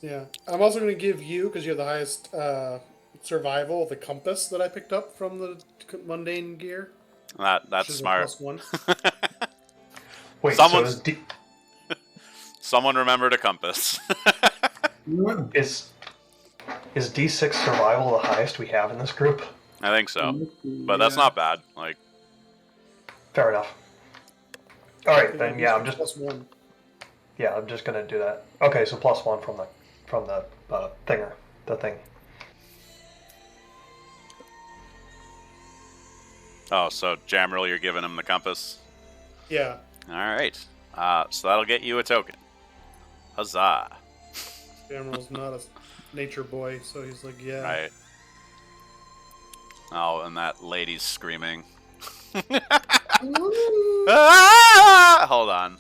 Yeah, I'm also going to give you, because you have the highest survival, the compass that I picked up from the mundane gear. That's smart. +1. Wait, Someone's- so Someone remembered a compass. is D6 survival the highest we have in this group? I think so, but that's not bad. Like, Fair enough. All right, then. Yeah, I'm just +1. Yeah, I'm just gonna do that. Okay, so +1 from the thinger, the thing. Oh, so Jamril, you're giving him the compass? Yeah. All right. So that'll get you a token. Huzzah. Jamril's not a nature boy, so he's like, yeah. Right. Oh, and that lady's screaming. Ah! Hold on.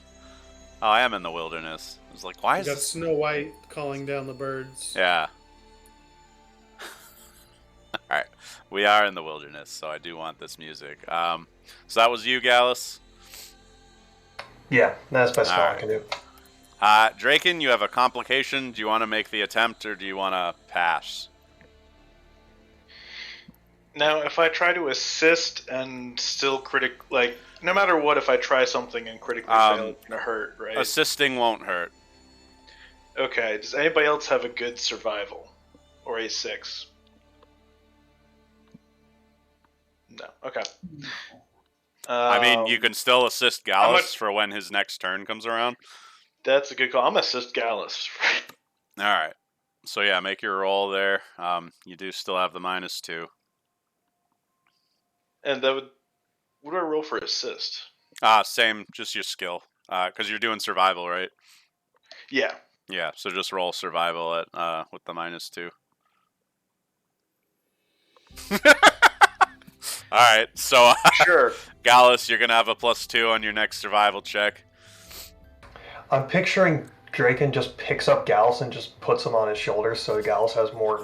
Oh, I am in the wilderness. I was like, why is You got this? Snow White calling down the birds. Yeah. Alright. We are in the wilderness, so I do want this music. So that was you, Gallus? Yeah, that's the best spell I Alright. can do. Draken, you have a complication. Do you want to make the attempt, or do you want to pass? Now, if I try to assist and still no matter what, if I try something and critically fail, it's gonna hurt, right? Assisting won't hurt. Okay. Does anybody else have a good survival or a 6? No. Okay. I mean, you can still assist Gallus for when his next turn comes around. That's a good call. I'm gonna assist Gallus. All right. So yeah, make your roll there. You do still have the -2. And that would. What do I roll for assist? Same, just your skill. Because you're doing survival, right? Yeah. Yeah. So just roll survival at with the -2. All right. So Sure. Gallus, you're gonna have a +2 on your next survival check. I'm picturing Draken just picks up Gallus and just puts him on his shoulders so Gallus has more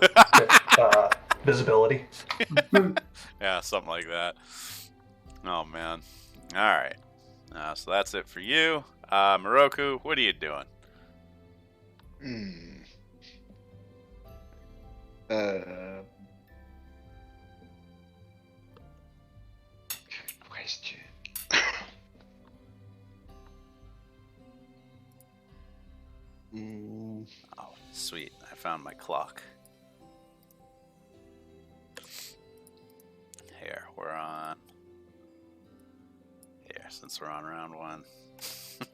visibility. Yeah, something like that. Oh man. All right. So that's it for you, Moroku. What are you doing? Question. Oh, sweet. I found my clock. Here, we're on. Here, since we're on round 1.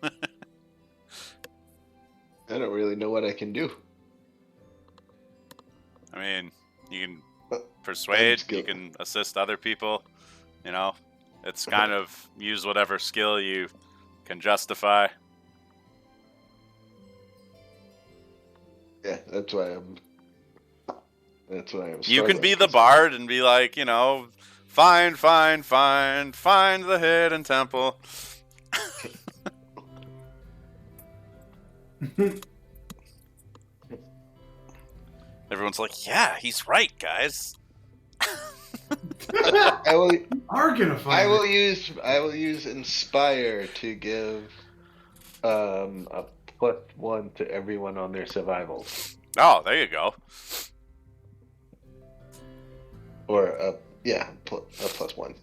I don't really know what I can do. I mean, you can persuade, skill. you can assist other people, you know? It's kind of use whatever skill you can justify. Yeah, that's why I'm. You can be the bard and be like, you know, find the hidden temple. Everyone's like, yeah, he's right, guys. I will. Are gonna find I will use inspire to give a +1 to everyone on their survivals. Oh, there you go. Or a +1.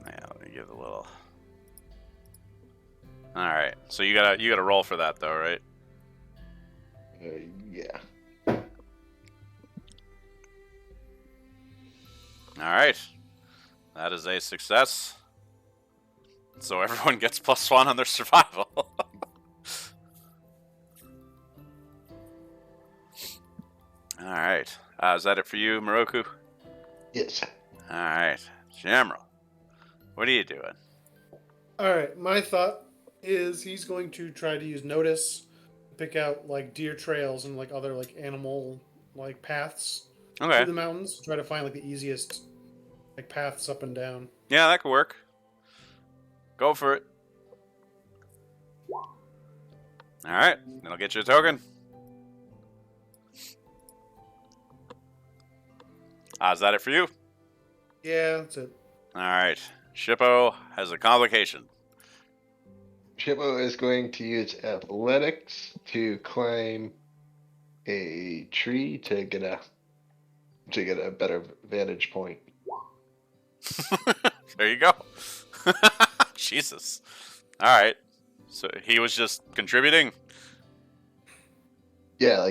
Yeah, let me give a little. All right, so you gotta roll for that though, right? Yeah. All right, that is a success. So everyone gets +1 on their survival. All right, is that it for you, Moroku? Yes. All right, Jamril, what are you doing? Alright, my thought is he's going to try to use notice, pick out like deer trails and like other like animal like paths Okay. through the mountains. Try to find like the easiest like paths up and down. Yeah, that could work. Go for it. All right, that'll get you a token. Is that it for you? Yeah, that's it. All right. Shippo has a complication. Shippo is going to use athletics to climb a tree to get a better vantage point. There you go. Jesus. All right. So he was just contributing. Yeah, All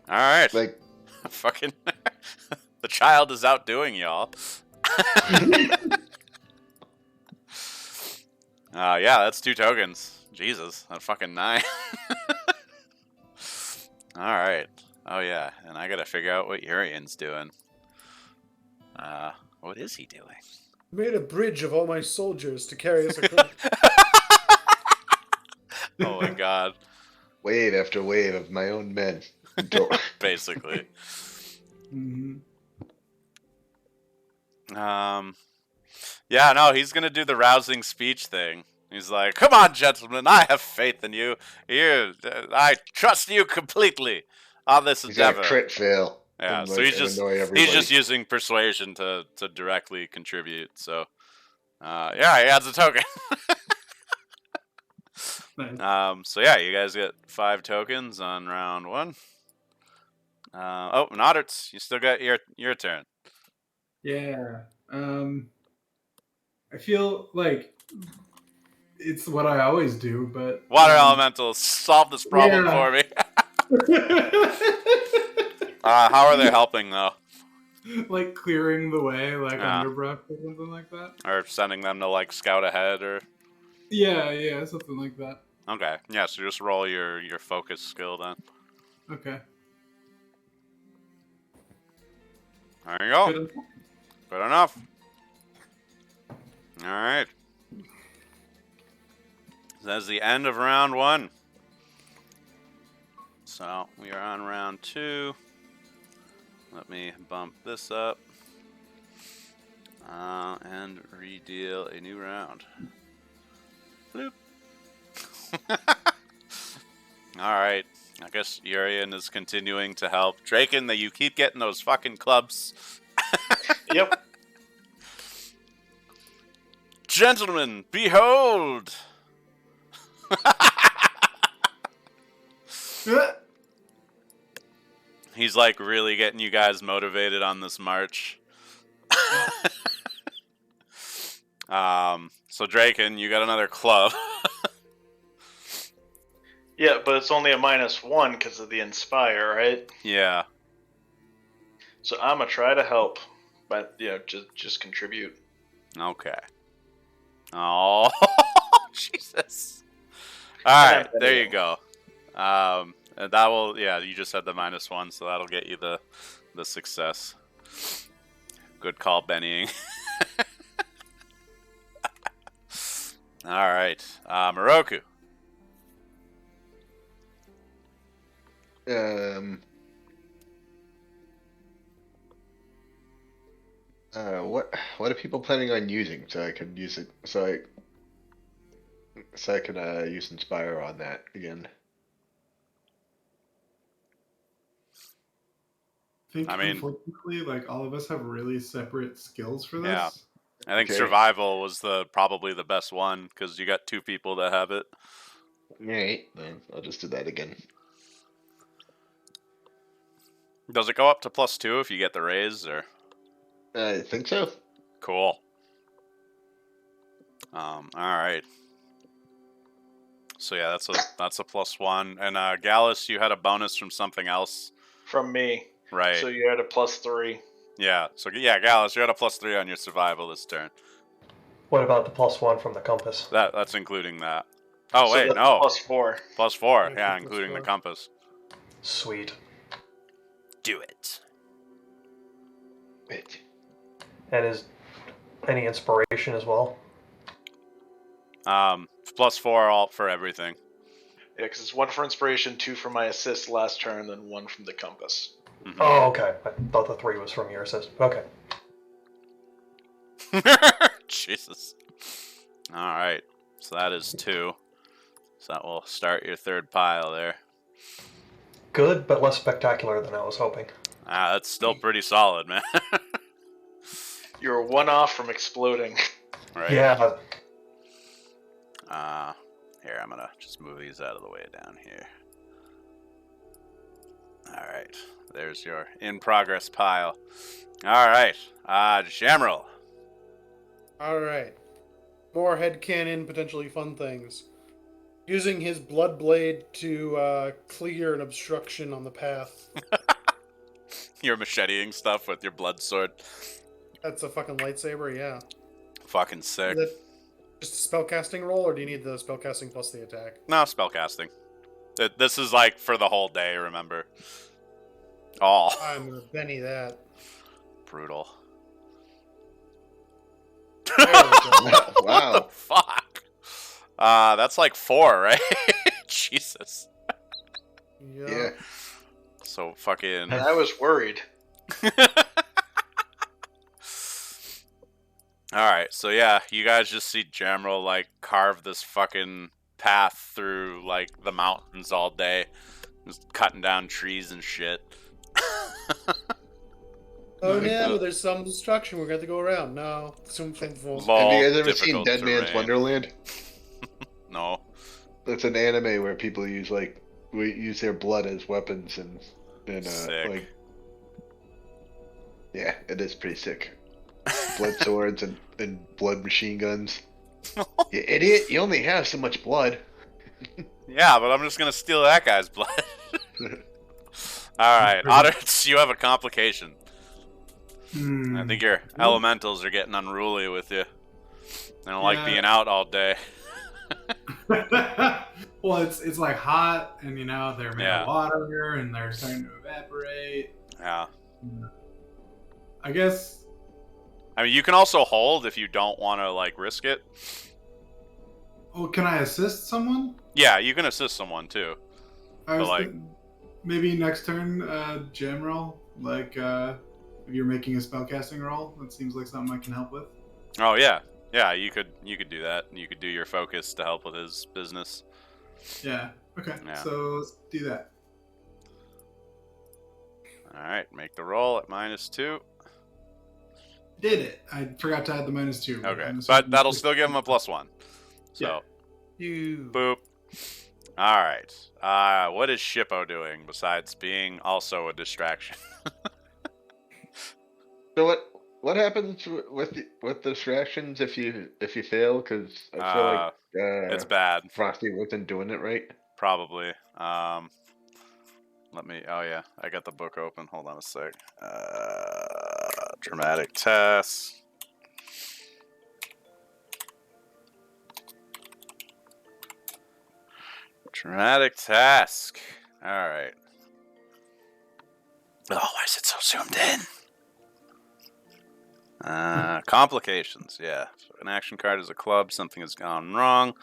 right. like Fucking. The child is outdoing y'all. Yeah, that's 2 tokens. Jesus, that's fucking 9. Alright. Oh yeah, and I gotta figure out what Urian's doing. What is he doing? Made a bridge of all my soldiers to carry us across. Oh my god. Wave after wave of my own men. Basically. Mm-hmm. Yeah, no, he's gonna do the rousing speech thing. He's like, "Come on, gentlemen, I have faith in you. I trust you completely on this He's got endeavor." a crit fail. Yeah, and, so like, he's annoy just using persuasion to directly contribute. So, yeah, he adds a token. Nice. So yeah, you guys get 5 tokens on round 1. Oh, Nodderts, you still got your turn. Yeah. I feel like it's what I always do, but Water elementals, solve this problem Yeah. for me. How are they helping though? like clearing the way, like Yeah. underbrush or something like that. Or sending them to like scout ahead or? Yeah, something like that. Okay, yeah. So just roll your focus skill then. Okay. There you go. Good. Good enough. All right. That's the end of round 1. So we are on round 2. Let me bump this up and redeal a new round. Bloop. All right. I guess Urian is continuing to help. Draken, that you keep getting those fucking clubs. Yep. Gentlemen, behold! He's like really getting you guys motivated on this march. So Draken, you got another club. Yeah, but it's only a -1 because of the inspire, right? Yeah. So I'm gonna try to help, but just contribute. Okay. Oh, Jesus. All right, there you go. And that will, yeah, you just had the -1, so that'll get you the success. Good call, Bennying. All right, Moroku. What are people planning on using so I could use it so I could use Inspire on that again? I mean, unfortunately, like all of us have really separate skills for this. Yeah. I think Okay. survival was probably the best one because you got 2 people that have it. Alright, then I'll just do that again. Does it go up to +2 if you get the raise, or? I think so. Cool. All right. So yeah, that's a +1. And Gallus, you had a bonus from something else. From me. Right. So you had a +3. Yeah. So yeah, Gallus, you had a +3 on your survival this turn. What about the +1 from the compass? That's including that. Oh So wait, that's no. +4. +4. Yeah, Yeah, +4. including the compass. Sweet. Do it. Wait. And is any inspiration as well? +4 all for everything. Yeah, because it's 1 for inspiration, 2 for my assist last turn, then 1 from the compass. Mhm. Oh, okay. I thought the 3 was from your assist. Okay. Jesus. All right. So that is 2. So that will start your 3rd pile there. Good, but less spectacular than I was hoping. That's still pretty solid, man. You're 1 off from exploding. Right. Yeah. Here, I'm gonna just move these out of the way down here. All right. There's your in-progress pile. All right. Jamrel. All right. More headcanon, potentially fun things. Using his blood blade to clear an obstruction on the path. You're macheteing stuff with your blood sword. That's a fucking lightsaber, yeah. Fucking sick. That Just a spellcasting roll, or do you need the spellcasting plus the attack? No, spellcasting. This is like for the whole day, remember? Oh. I'm gonna Benny that. Brutal. There we go. What Wow. the fuck? That's like 4, right? Jesus. Yeah. So fucking... And I was worried. Alright, so yeah, you guys just see Jamrel, like, carve this fucking path through, like, the mountains all day. Just cutting down trees and shit. Oh no, there's some destruction. We're going to go around. No, something full. Have you guys ever Difficult seen Dead Man's terrain. Wonderland? No. It's an anime where people use their blood as weapons and Sick. like, yeah, it is pretty sick. Blood swords and blood machine guns. You idiot! You only have so much blood. Yeah, but I'm just gonna steal that guy's blood. Alright, Audits, you have a complication. I think your elementals are getting unruly with you. They don't like being out all day. Well, it's like hot, and they're made Yeah. of water, and they're starting to evaporate. Yeah. I guess. I mean, you can also hold if you don't want to, like, risk it. Oh, can I assist someone? Yeah, you can assist someone, too. I was like- maybe next turn, general. Like, if you're making a spellcasting roll, that seems like something I can help with. Oh, yeah. Yeah, you could do that. You could do your focus to help with his business. Yeah. Okay. Yeah. So let's do that. Alright, make the roll at -2. Did it? I forgot to add the -2. Okay, but that'll still give him a +1. So, Yeah. You. boop. Alright. What is Shippo doing besides being also a distraction? So what happens with distractions if you fail? Because I feel like It's bad. Frosty wasn't doing it right. Probably. Let me... Oh, yeah. I got the book open. Hold on a sec. Dramatic tasks. Dramatic task. Alright. Oh, why is it so zoomed in? Complications, yeah. So an action card is a club, something has gone wrong.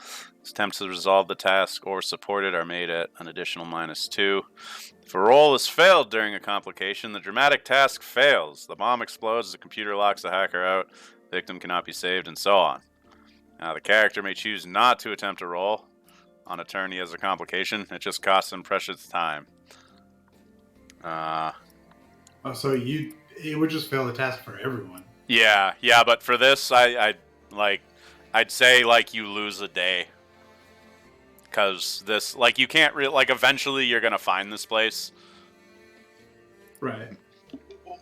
Attempts to resolve the task or support it are made at an additional -2. If a roll is failed during a complication, the dramatic task fails. The bomb explodes, the computer locks the hacker out, the victim cannot be saved, and so on. Now, the character may choose not to attempt a roll. On a turn he has a complication. It just costs him precious time. Oh, so it would just fail the task for everyone. Yeah, but for this, I'd say, like, you lose a day. Because this, like, you can't really, like, eventually you're going to find this place. Right.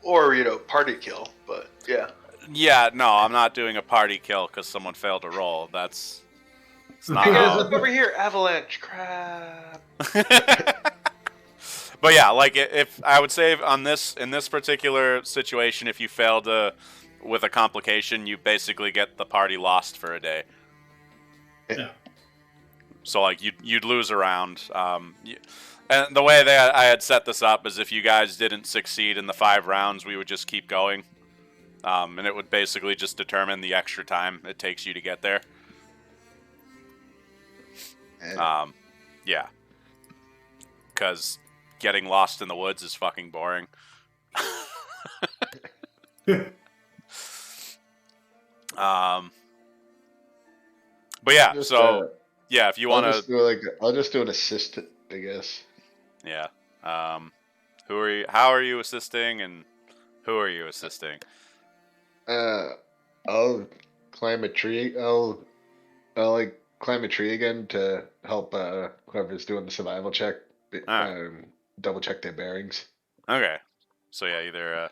Or, party kill, but yeah. Yeah, no, I'm not doing a party kill because someone failed to roll. It's not Hey guys, how... look over here, avalanche, crap. But yeah, like, if I would say in this particular situation, if you fail to with a complication, you basically get the party lost for a day. Yeah. So, like, you'd lose a round. And the way that I had set this up is if you guys didn't succeed in the 5 rounds, we would just keep going. And it would basically just determine the extra time it takes you to get there. Yeah. Because getting lost in the woods is fucking boring. But yeah, Just, so yeah, if you want to, I'll just do an assist, I guess. yeah. Who are you? How are you assisting, and who are you assisting? I'll climb a tree. I'll like climb a tree again to help whoever's doing the survival check. Double check their bearings. Okay, so yeah, either.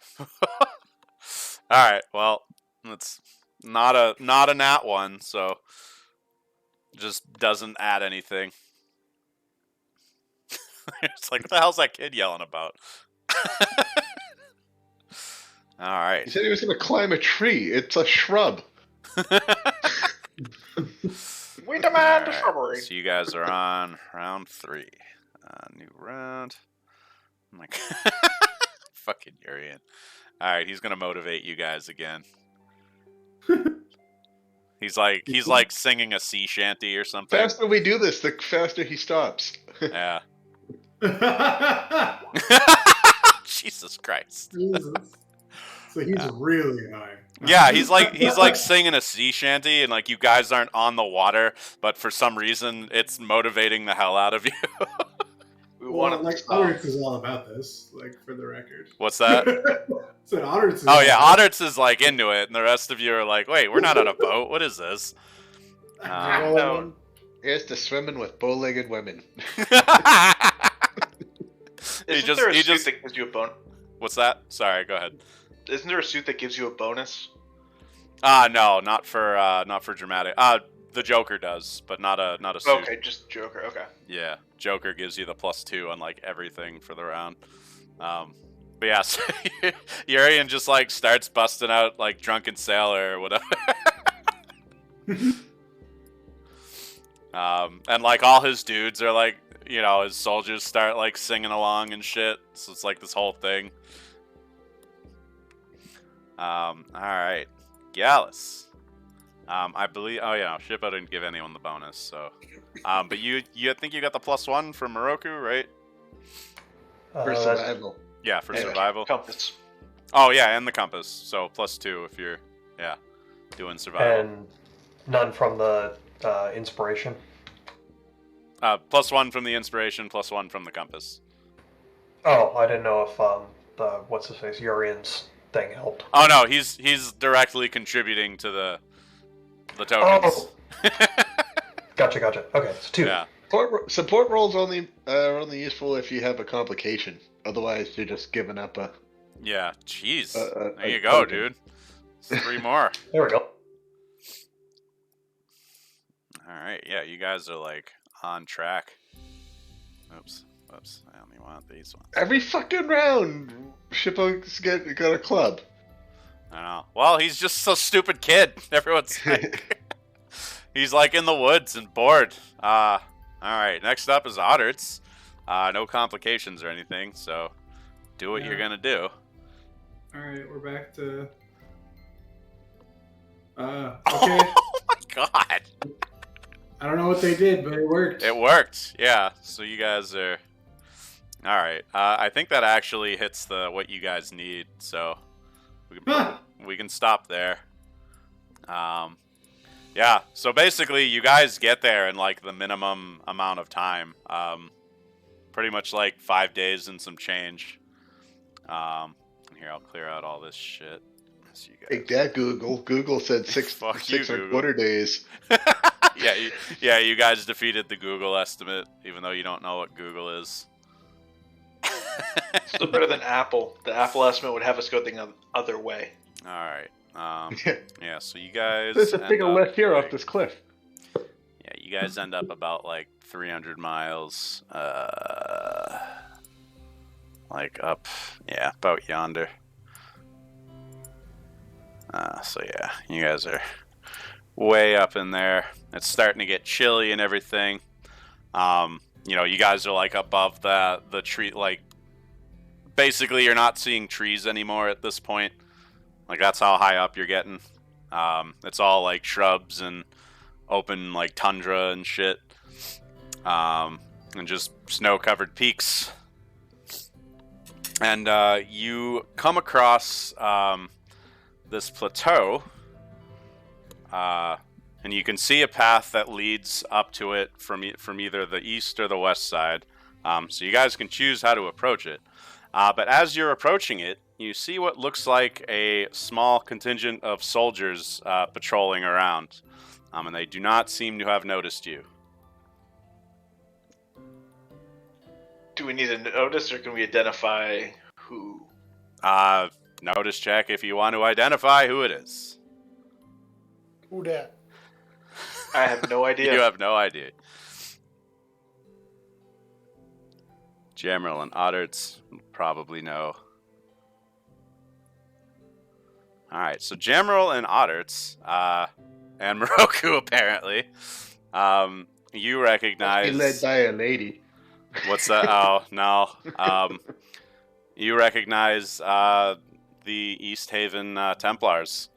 All right, well, it's not a nat one, so just doesn't add anything. It's like, what the hell's that kid yelling about? All right. He said he was going to climb a tree. It's a shrub. We demand a Alright, shrubbery. so you guys are on round 3. New round. Oh my god. Fucking Urian. Alright, he's gonna motivate you guys again. He's like singing a sea shanty or something. faster we do this, the faster he stops. Yeah. Jesus Christ. Jesus. So he's really annoying. Yeah, he's like singing a sea shanty, and like you guys aren't on the water, but for some reason it's motivating the hell out of you. We Well, want like Odderts is all about this, like for the record. What's that? So Odderts is Oh yeah, Aederon is like into it, and the rest of you are like, wait, we're not on a boat. What is this? no. Here's to swimming with bow-legged women. Isn't there a suit that gives you a bonus? What's that? Sorry, go ahead. Isn't there a suit that gives you a bonus? No, not for dramatic. The Joker does, but not a suit. Okay, just Joker. Okay. Yeah, Joker gives you the +2 on like everything for the round. But yeah, so Urian just like starts busting out like Drunken Sailor or whatever. And like all his dudes are like, you know, his soldiers start like singing along and shit. So it's like this whole thing. Alright. Gallus. I believe, oh yeah, Shippo didn't give anyone the bonus, so. But you think you got the +1 from Moroku, right? For survival. Yeah, for Yeah. survival. Compass. Oh yeah, and the compass. So +2 if you're, yeah, doing survival. And none from the inspiration. +1 from the inspiration, +1 from the compass. Oh, I didn't know if the what's his face Urian's thing helped. Oh no, he's directly contributing to the tokens. Oh. Gotcha. Okay, it's 2. Yeah. Support rolls are only useful if you have a complication. Otherwise, you're just giving up a. Yeah. Jeez. There a you go, token. dude. 3 more. There we go. All right. Yeah, you guys are like on track. Oops. I only want these ones. Every fucking round, Shippo's got a club. I know. Well, he's just a stupid kid. Everyone's like, he's like in the woods and bored. All right. Next up is Aederon. No complications or anything, so do what you're gonna do. Alright, we're back to... Oh okay. my god. I don't know what they did, but it worked. It worked. Yeah. So you guys are. All right. I think that actually hits what you guys need. So we can stop there. Yeah. So basically, you guys get there in like the minimum amount of time. Pretty much like 5 days and some change. Here, I'll clear out all this shit. So you guys... Take that, Google. Google said six Fuck you, and a Google. quarter days. Yeah, you guys defeated the Google estimate, even though you don't know what Google is. Still better than Apple. The Apple estimate would have us go the other way. All right. Yeah. So you guys. There's a big end up, left here like, off this cliff. Yeah, you guys end up about like 300 miles. Like up. Yeah, about yonder. So yeah, you guys are way up in there. It's starting to get chilly and everything. You know, you guys are like above the tree, like basically you're not seeing trees anymore at this point. Like that's how high up you're getting. It's all like shrubs and open like tundra and shit. And just snow-covered peaks. And you come across this plateau, and you can see a path that leads up to it from either the east or the west side. So you guys can choose how to approach it. But as you're approaching it, you see what looks like a small contingent of soldiers patrolling around. And they do not seem to have noticed you. Do we need a notice, or can we identify who? Notice check if you want to identify who it is. Who dat? I have no idea. You have no idea. Jamril and Aederon probably know. Alright, so Jamril and Aederon, and Moroku, apparently. You recognize... Be led by a lady. What's that? Oh, no. You recognize the East Haven Templars.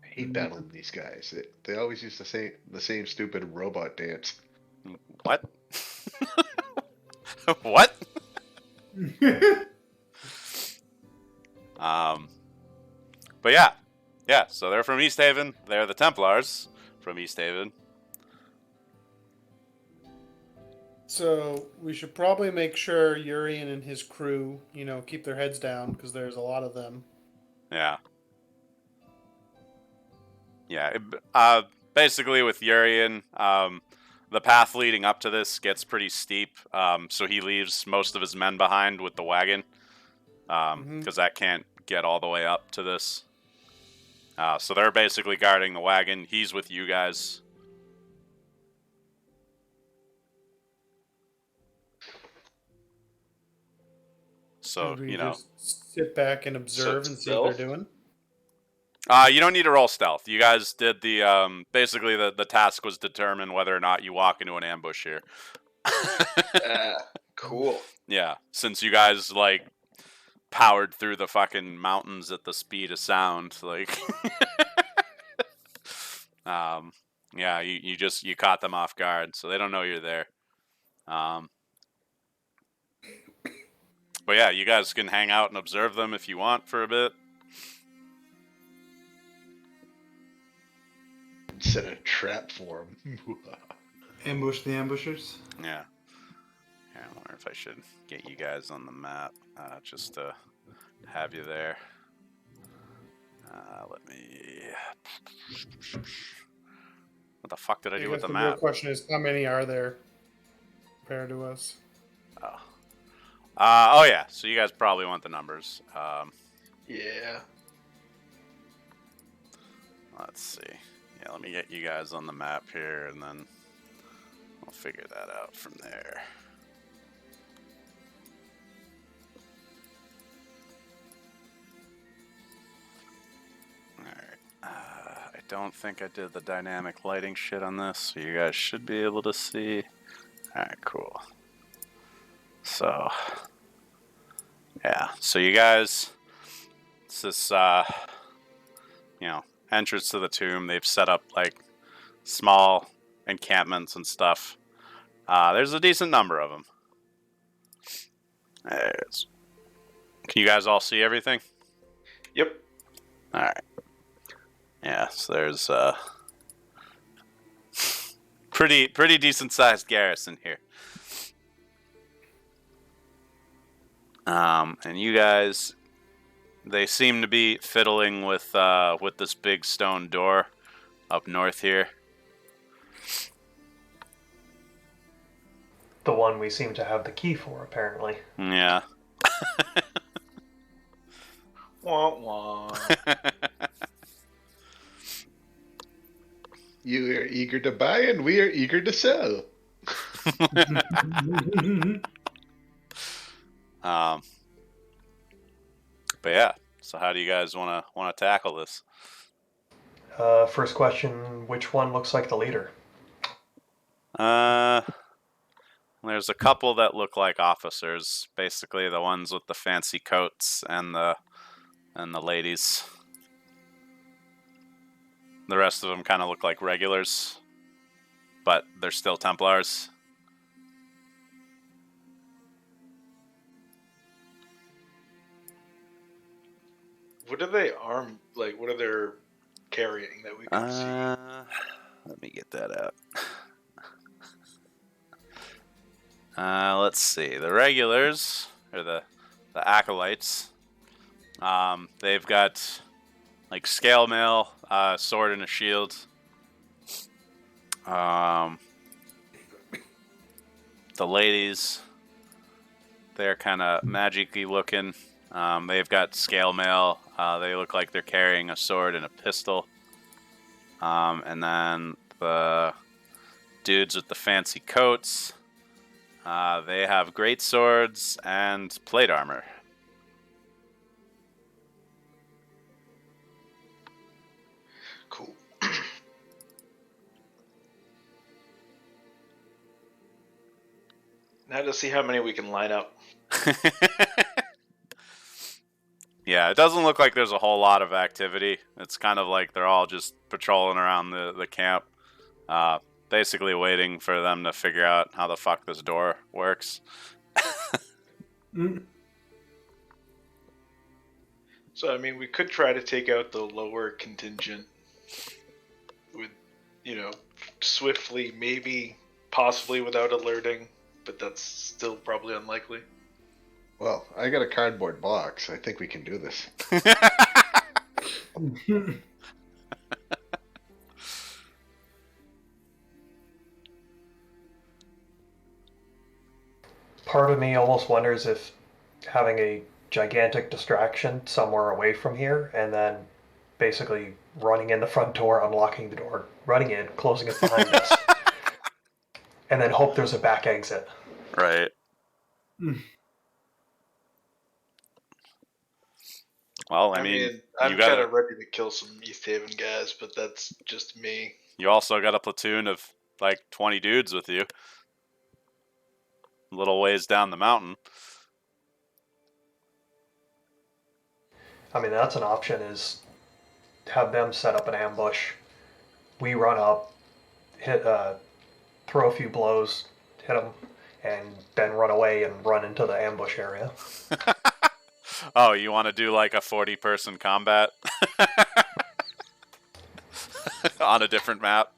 I hate battling these guys. They always use the same stupid robot dance. What? What? But yeah. So they're from East Haven. They're the Templars from East Haven. So we should probably make sure Urian and his crew, keep their heads down because there's a lot of them. Yeah. Yeah. Basically, with Urian, the path leading up to this gets pretty steep, so he leaves most of his men behind with the wagon, because that can't get all the way up to this. So they're basically guarding the wagon. He's with you guys. So, just sit back and observe and see what they're doing. You don't need to roll stealth. You guys did the basically the task was determine whether or not you walk into an ambush here. Cool. Yeah, since you guys powered through the fucking mountains at the speed of sound, yeah, you caught them off guard, so they don't know you're there. But yeah, you guys can hang out and observe them if you want for a bit. Set a trap for them. Ambush the ambushers. Yeah. I wonder if I should get you guys on the map, just to have you there. Let me... What the fuck did I do with the map? The real question is, how many are there compared to us? Oh yeah, so you guys probably want the numbers. Yeah. Let's see. Yeah, let me get you guys on the map here, and then I'll figure that out from there. Alright. I don't think I did the dynamic lighting shit on this, so you guys should be able to see. Alright, cool. So, yeah. So you guys, it's this, entrance to the tomb. They've set up small encampments and stuff. There's a decent number of them. There it is. Can you guys all see everything? Yep. All right. Yeah, so there's pretty decent sized garrison here. And you guys, they seem to be fiddling with this big stone door up north here. The one we seem to have the key for, apparently. Yeah. Wah wah. You are eager to buy and we are eager to sell. But yeah, so how do you guys want to tackle this? First question, which one looks like the leader? There's a couple that look like officers, basically the ones with the fancy coats and the ladies. The rest of them kind of look like regulars, but they're still Templars. What are they armed? What are they carrying that we can see? Let me get that out. Let's see. The regulars, or the acolytes, they've got scale mail, sword and a shield. The ladies, they're kind of magic-y looking. They've got scale mail. They look like they're carrying a sword and a pistol. And then the dudes with the fancy coats, they have great swords and plate armor. Now to see how many we can line up. Yeah, it doesn't look like there's a whole lot of activity. It's kind of like they're all just patrolling around the camp, basically waiting for them to figure out how the fuck this door works. So, I mean, we could try to take out the lower contingent with, swiftly, maybe, possibly without alerting, but that's still probably unlikely. Well, I got a cardboard box. I think we can do this. Part of me almost wonders if having a gigantic distraction somewhere away from here and then basically running in the front door, unlocking the door, running in, closing it behind us, and then hope there's a back exit. Right. Well, I mean I'm kind of ready to kill some East Haven guys, but that's just me. You also got a platoon of like 20 dudes with you. A little ways down the mountain. I mean, that's an option, is have them set up an ambush. We run up, throw a few blows, hit them, and then run away and run into the ambush area. Oh, you want to do like a 40-person combat? On a different map?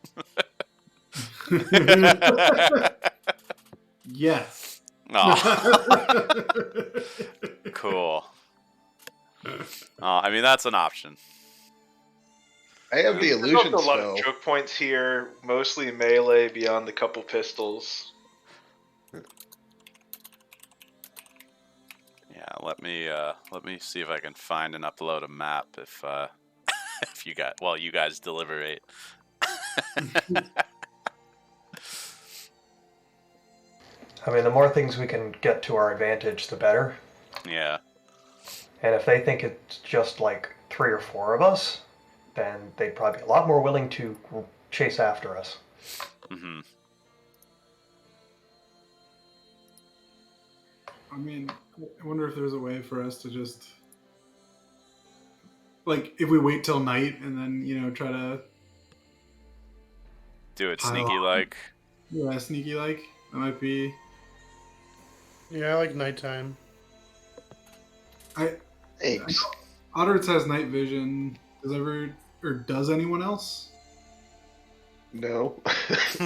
Yes. Oh. Cool. I mean, that's an option. I have the illusion There's also a lot spell. of choke points here, mostly melee beyond the couple pistols. Yeah, let me see if I can find and upload a map if if you guys deliberate. I mean, the more things we can get to our advantage, the better. Yeah. And if they think it's just like 3 or 4 of us, then they'd probably be a lot more willing to chase after us. Mm-hmm. I mean, I wonder if there's a way for us to just, like, if we wait till night and then, try to Do it pile sneaky on. like. Yeah, sneaky like. That might be. Yeah, I like nighttime. Thanks. Oddrits has night vision. Does anyone else? No.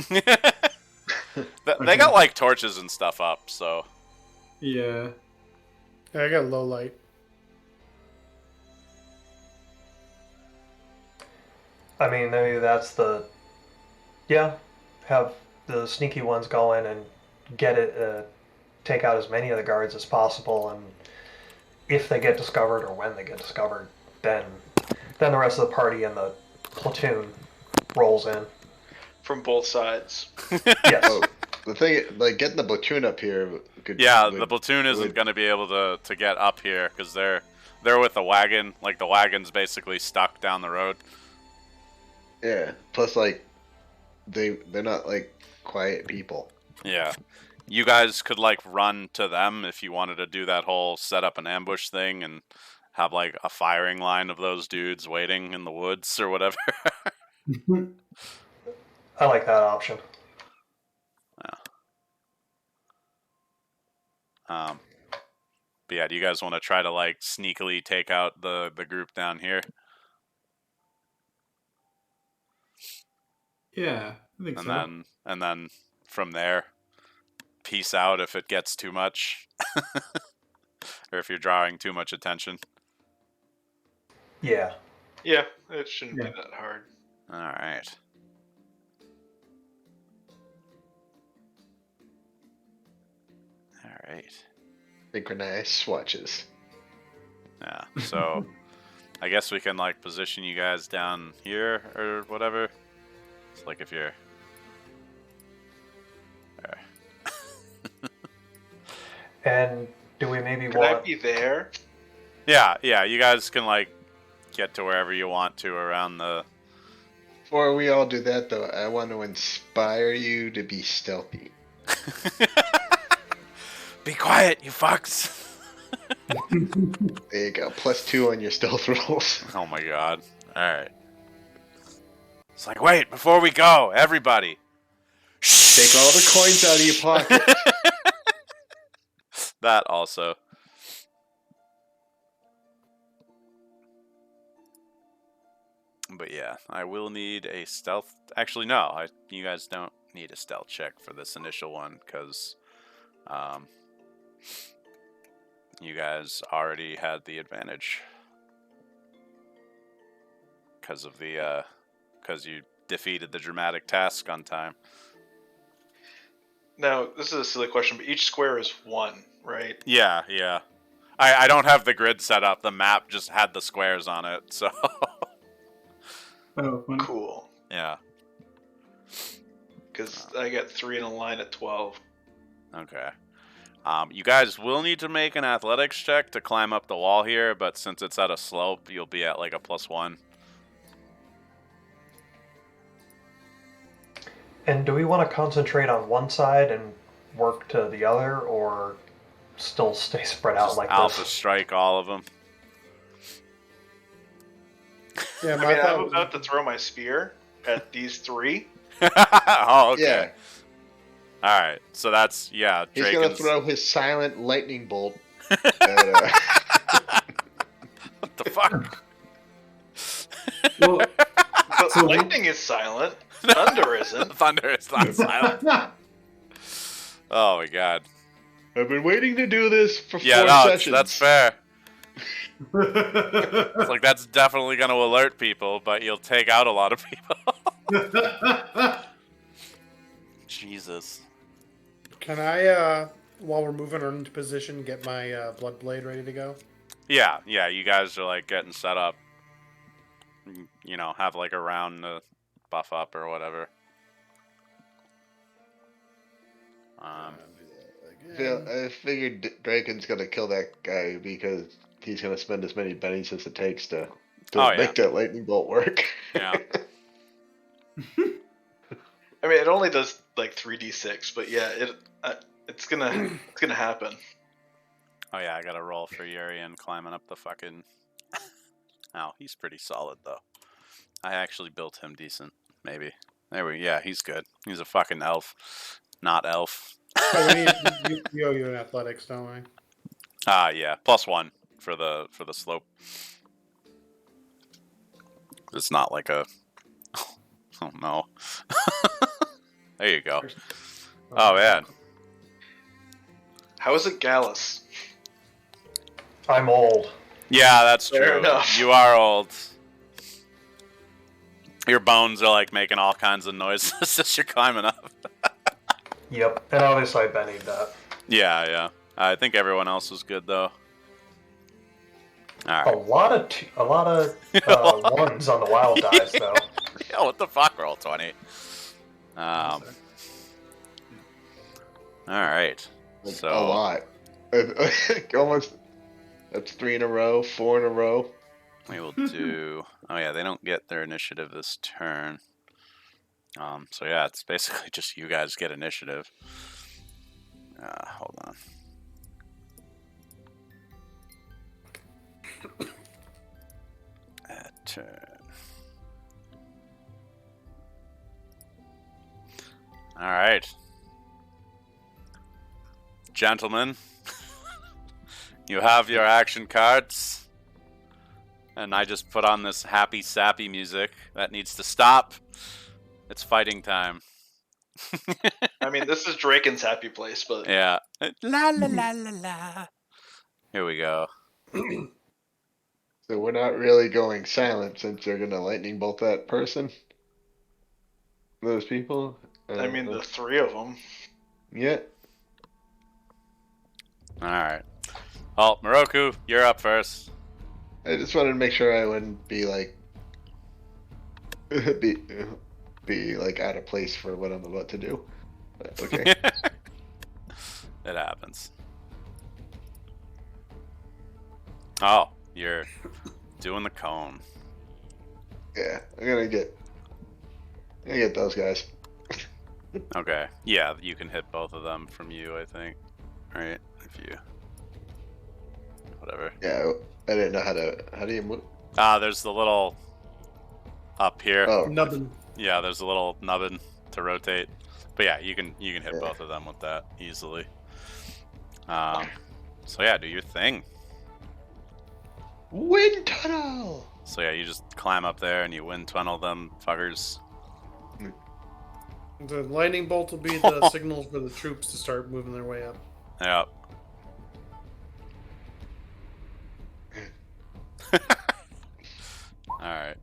They got like torches and stuff up, so. Yeah. Yeah, I got low light. I mean, maybe that's have the sneaky ones go in and get it, take out as many of the guards as possible, and if they get discovered or when they get discovered, then the rest of the party and the platoon rolls in. From both sides. Yes. Oh, the thing, like getting the platoon up here. The platoon isn't going to be able to get up here because they're with the wagon. Like the wagon's basically stuck down the road. Yeah. Plus, like they're not like quiet people. Yeah. You guys could like run to them if you wanted to do that whole set up an ambush thing and have like a firing line of those dudes waiting in the woods or whatever. I like that option. But yeah, do you guys want to try to like sneakily take out the group down here? Yeah, I think so. And then from there, peace out if it gets too much, or if you're drawing too much attention. Yeah. Yeah, it shouldn't be that hard. All right. All right. Synchronized swatches. Yeah. So, I guess we can like position you guys down here or whatever. It's like if you're. There. And do we maybe Can I be there? Yeah. You guys can like get to wherever you want to around the. Before we all do that, though, I want to inspire you to be stealthy. Be quiet, you fucks! There you go. +2 on your stealth rolls. Oh my god. Alright. It's like, wait, before we go, everybody. Take all the coins out of your pocket. That also. But yeah, I will need a stealth. Actually, no, you guys don't need a stealth check for this initial one because you guys already had the advantage because of the because you defeated the dramatic task on time. Now, this is a silly question, but each square is 1, right? Yeah, yeah. I don't have the grid set up. The map just had the squares on it, so. Oh, fun. Cool. Yeah. Because I got 3 in a line at 12. Okay. You guys will need to make an athletics check to climb up the wall here, but since it's at a slope, you'll be at like a +1. And do we want to concentrate on one side and work to the other, or still stay spread out Just like alpha this? strike all of them. Yeah, I mean, I'm about to throw my spear at these 3. Oh, okay. Yeah. All right. So that's He's Draken's... gonna throw his silent lightning bolt. What the fuck? Well, But So- lightning is silent. Thunder isn't. Thunder is not silent. Oh my god. I've been waiting to do this for 4 Yeah, no, sessions. that's fair. It's like that's definitely going to alert people, but you'll take out a lot of people. Jesus. Can I, while we're moving on into position, get my blood blade ready to go? Yeah, you guys are like getting set up. You know, have like a round to buff up or whatever. I figured Draken's gonna kill that guy because he's gonna spend as many bennies as it takes to make that lightning bolt work. Yeah. I mean, it only does like 3d6, but yeah, it's gonna happen. Oh yeah, I got to roll for Urian climbing up the fucking. Oh, he's pretty solid though. I actually built him decent. Maybe. Yeah, he's good. He's a fucking elf, not elf. Oh, we owe you an athletics, don't we? Yeah, +1 for the slope. It's not like a. Oh no. There you go. Oh man. How is it Gallus? I'm old. Yeah, that's Fair true. enough. You are old. Your bones are like making all kinds of noises as you're climbing up. Yep, and obviously I bennied that. Yeah. I think everyone else was good though. All A right. lot of ones on the wild dice though. Yeah, what the fuck? Roll 20. All right. Like, So a lot. Almost. That's 3 in a row, 4 in a row. we will do. Oh yeah, they don't get their initiative this turn. So yeah, it's basically just you guys get initiative. Hold on. Turn. All right, gentlemen, you have your action cards, and I just put on this happy, sappy music that needs to stop. It's fighting time. I mean, this is Draken's happy place, but Yeah. La la la la la. Here we go. So we're not really going silent since they're gonna lightning bolt that person. Those people. I mean, the 3 of them. Yeah. All right. Well, Moroku, you're up first. I just wanted to make sure I wouldn't be like be like out of place for what I'm about to do. But, okay. It happens. Oh, you're doing the cone. Yeah, I'm gonna get those guys. Okay. Yeah, you can hit both of them from you, I think. Right? if you... Whatever. Yeah, I didn't know how do you move? There's the little... Up here. Oh, Nubbin. Yeah, there's a little nubbin to rotate. But yeah, you can hit both of them with that easily. So yeah, do your thing. Wind tunnel! So yeah, you just climb up there and you wind tunnel them fuckers. The lightning bolt will be the signal for the troops to start moving their way up. Yep. Alright.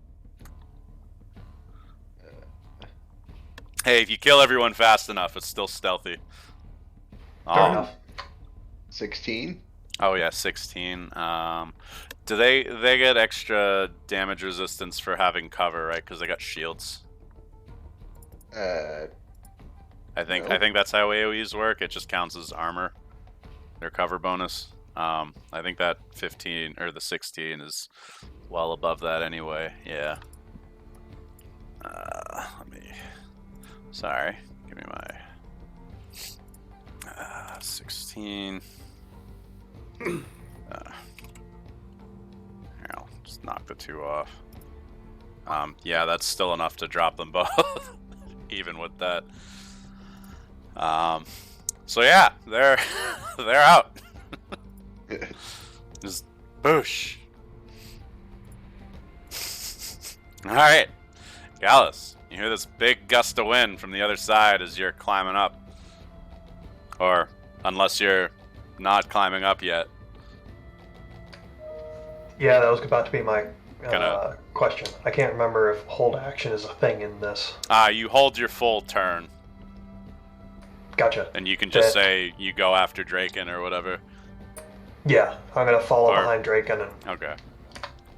Hey, if you kill everyone fast enough, it's still stealthy. Fair enough. 16? Oh yeah, 16. Do they get extra damage resistance for having cover, right? Because they got shields. I think that's how AoEs work. It just counts as armor. Their cover bonus. I think that 15 or the 16 is well above that anyway. Yeah. Let me. Sorry. Give me my 16. Here, I'll just knock the 2 off. Yeah, that's still enough to drop them both, even with that. So yeah, they're out. Just boosh. All right, Gallus, you hear this big gust of wind from the other side as you're climbing up, or unless you're not climbing up yet. Yeah, that was about to be my Gonna- question. I can't remember if hold action is a thing in this. You hold your full turn, Gotcha. and you can just say you go after Draken or whatever. Yeah, I'm gonna follow Or- behind Draken and Okay.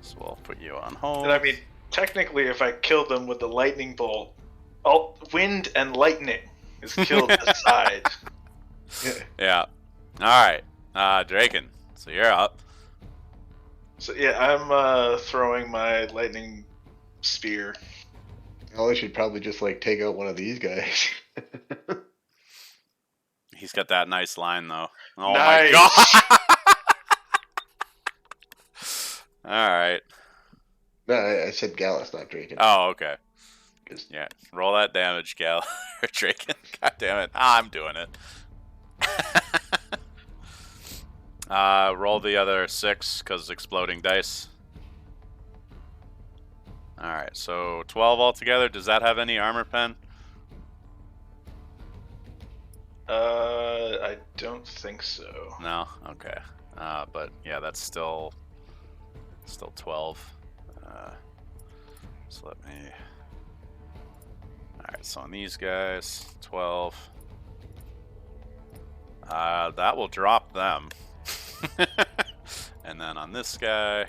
So we'll put you on hold. And I mean, technically, if I killed them with the lightning bolt, all wind and lightning is killed aside. Yeah. Alright. Draken. So you're up. So yeah, I'm throwing my lightning spear. Oh, I should probably just like take out one of these guys. He's got that nice line though. Oh Nice. my god! Alright. No, I said Gallus, not Draken. Oh, okay. 'Cause- Yeah. Roll that damage, Gal. Or Draken. God damn it. I'm doing it. Roll the other 6, because exploding dice. Alright, so 12 altogether. Does that have any armor pen? I don't think so. No? Okay. But yeah, that's still 12. So let me... Alright, so on these guys, 12. That will drop them. And then on this guy...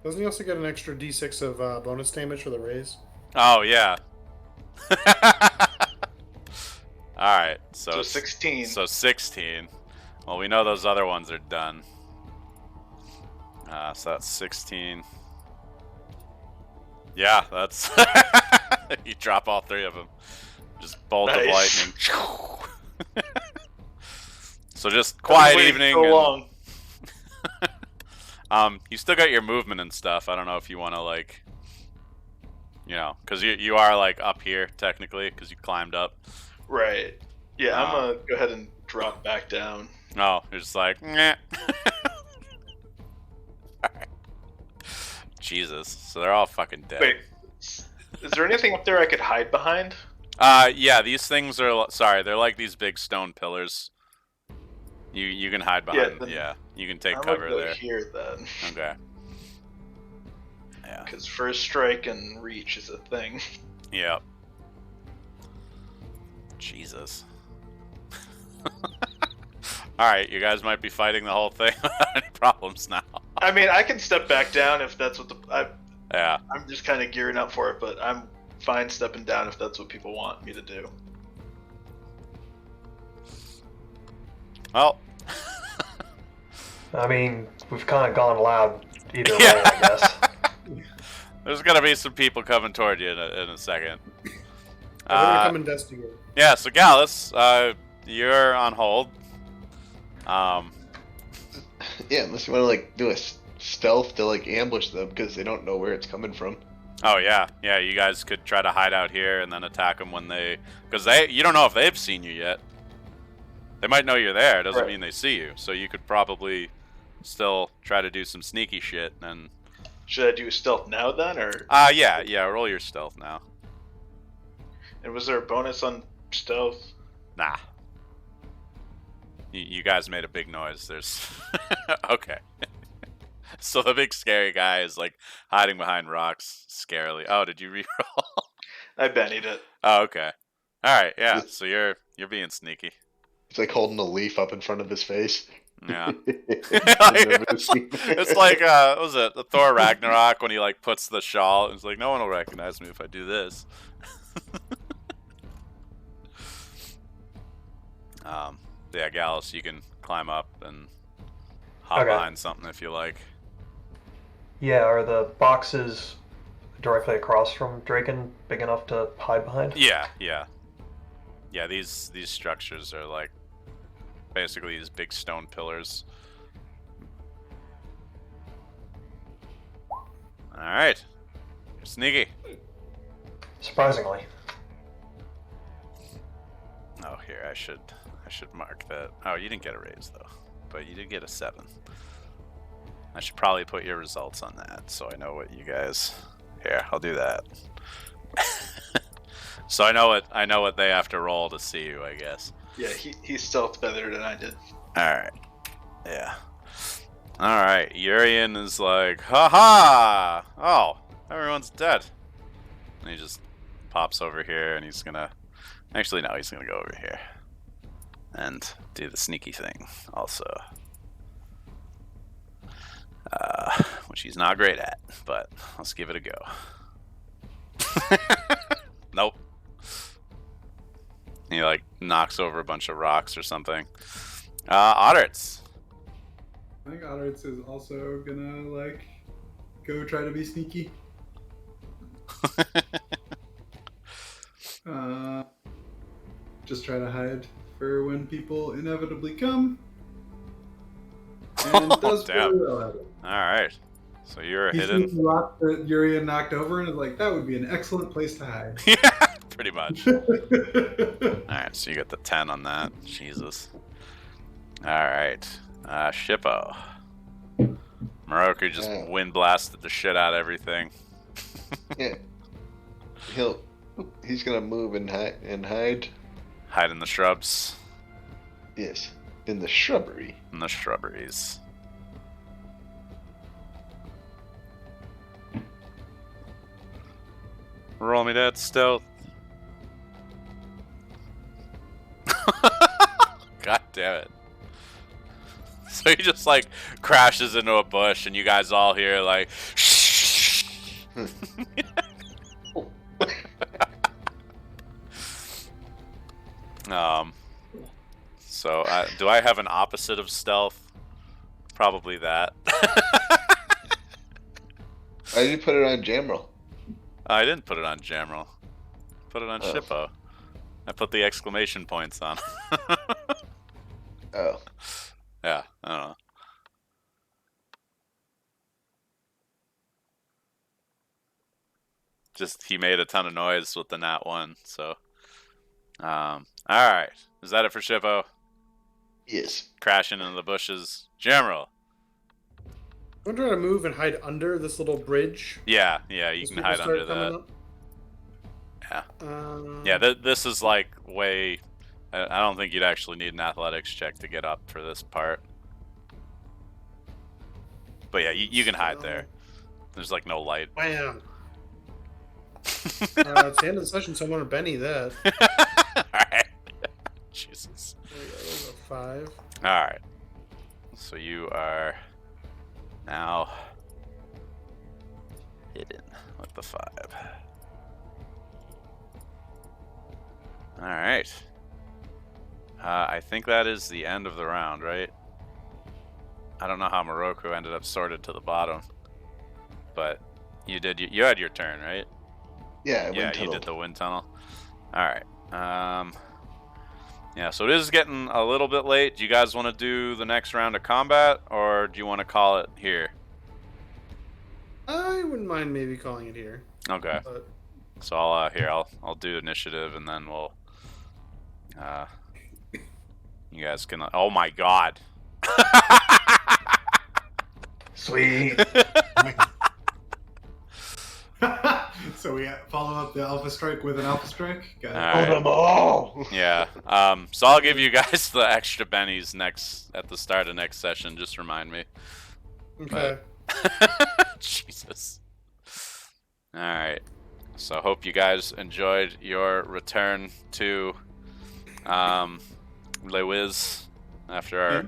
Doesn't he also get an extra d6 of bonus damage for the raise? Oh, yeah. Alright, So 16. So 16. Well, we know those other ones are done. So that's 16. Yeah, that's... You drop all 3 of them. Just bolt of Nice. lightning. So just quiet Waiting evening. So and- long. You still got your movement and stuff. I don't know if you want to, like... You know, because you are, like, up here, technically, because you climbed up. Right. Yeah, I'm gonna go ahead and drop back down. Oh, you're just like, meh. Jesus. So they're all fucking dead. Wait, is there anything up there I could hide behind? Yeah, these things are... Sorry, they're like these big stone pillars. You can hide behind... then Yeah, you can take I'm cover gonna go there. here then, Okay. Yeah. because first strike and reach is a thing. Yep. Jesus. Alright, you guys might be fighting the whole thing without any problems now. I mean, I can step back down if that's what Yeah. I'm just kind of gearing up for it, but I'm fine stepping down if that's what people want me to do. Well. I mean, we've kind of gone loud either Yeah. way, I guess. There's gonna be some people coming toward you in a second. I'm gonna come investigate. Yeah, so Gallus, you're on hold. Yeah, unless you want to like do a stealth to like ambush them because they don't know where it's coming from. Oh yeah, you guys could try to hide out here and then attack them when because you don't know if they've seen you yet. They might know you're there. It doesn't mean they see you. So you could probably still try to do some sneaky shit. And should I do stealth now then, or? Yeah. Roll your stealth now. And was there a bonus on stealth? Nah. You guys made a big noise. There's okay. So the big scary guy is like hiding behind rocks scarily. Oh, did you reroll? I bennied it. Oh, okay. All right, yeah. So you're being sneaky. It's like holding a leaf up in front of his face. Yeah. it's like what was it? The Thor Ragnarok when he like puts the shawl and it's like no one will recognize me if I do this. Yeah, Gallus, you can climb up and hop behind something if you like. Yeah, are the boxes directly across from Draken big enough to hide behind? Yeah. These structures are like basically these big stone pillars. All right, you're sneaky. Surprisingly. Oh, here I should mark that. Oh, you didn't get a raise though, but you did get a 7. I should probably put your results on that so I know what you guys. Here, I'll do that. So I know what they have to roll to see you, I guess. Yeah, he stealthed better than I did. All right. Yeah. All right. Urian is like, haha! Oh, everyone's dead. And he just pops over here, and he's gonna. Actually, no, he's gonna go over here and do the sneaky thing also. Which he's not great at, but let's give it a go. Nope. He like knocks over a bunch of rocks or something. Aederon. I think Aederon is also gonna like go try to be sneaky. Just try to hide for when people inevitably come. And does damn. really well at it. All right. So you're He's hidden. seen the rock that Urian knocked over and is like, that would be an excellent place to hide. Yeah, pretty much. All right, so you got the 10 on that. Jesus. All right. Shippo. Moroku just wind blasted the shit out of everything. Yeah. He's gonna move and hide. Hide in the shrubs. Yes. In the shrubbery. In the shrubberies. Roll me that stealth. God damn it. So he just like crashes into a bush and you guys all hear like shh. So do I have an opposite of stealth? Probably that. I didn't put it on Jamrel. I didn't put it on Jamrel. Put it on Shippo. I put the exclamation points on. Oh. Yeah, I don't know. Just he made a ton of noise with the nat 1, so. Alright. Is that it for Shippo? Yes. Crashing into the bushes. Jamrel. I'm trying to move and hide under this little bridge. Yeah, you can hide under that. Yeah. This is like way. I don't think you'd actually need an athletics check to get up for this part. But yeah, you can hide there. There's like no light. Bam. It's the end of the session, so I want to Benny that. Alright. Jesus. There we go, there's a 5. Alright. So you are now hidden with the 5. Alright. I think that is the end of the round, right? I don't know how Moroku ended up sorted to the bottom. But you had your turn, right? Yeah, you did the wind tunnel. Alright. Yeah, so it is getting a little bit late. Do you guys want to do the next round of combat, or do you want to call it here? I wouldn't mind maybe calling it here. Okay. But... So I'll do initiative, and then we'll you guys can. Oh my god. Sweet. So we follow up the Alpha Strike with an Alpha Strike. Got it. All right. them all. Yeah. So I'll give you guys the extra bennies at the start of next session. Just remind me. Okay. Jesus. All right. So hope you guys enjoyed your return to Le Wiz after our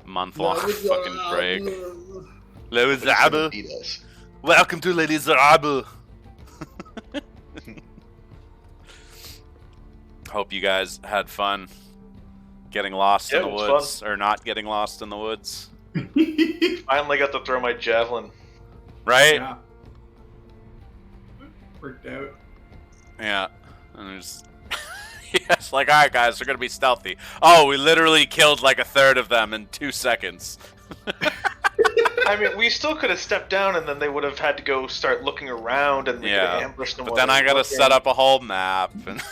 month-long fucking break. Le Wizerables. Welcome to Le Wizerables. Hope you guys had fun getting lost in the woods, or not getting lost in the woods. Finally got to throw my javelin. Right? Yeah. Worked out. Yeah. And there's... Yes, like, alright guys, we're gonna be stealthy. Oh, we literally killed like a third of them in 2 seconds. I mean, we still could have stepped down, and then they would have had to go start looking around, and we could have ambushed them. But then I gotta set up a whole map. And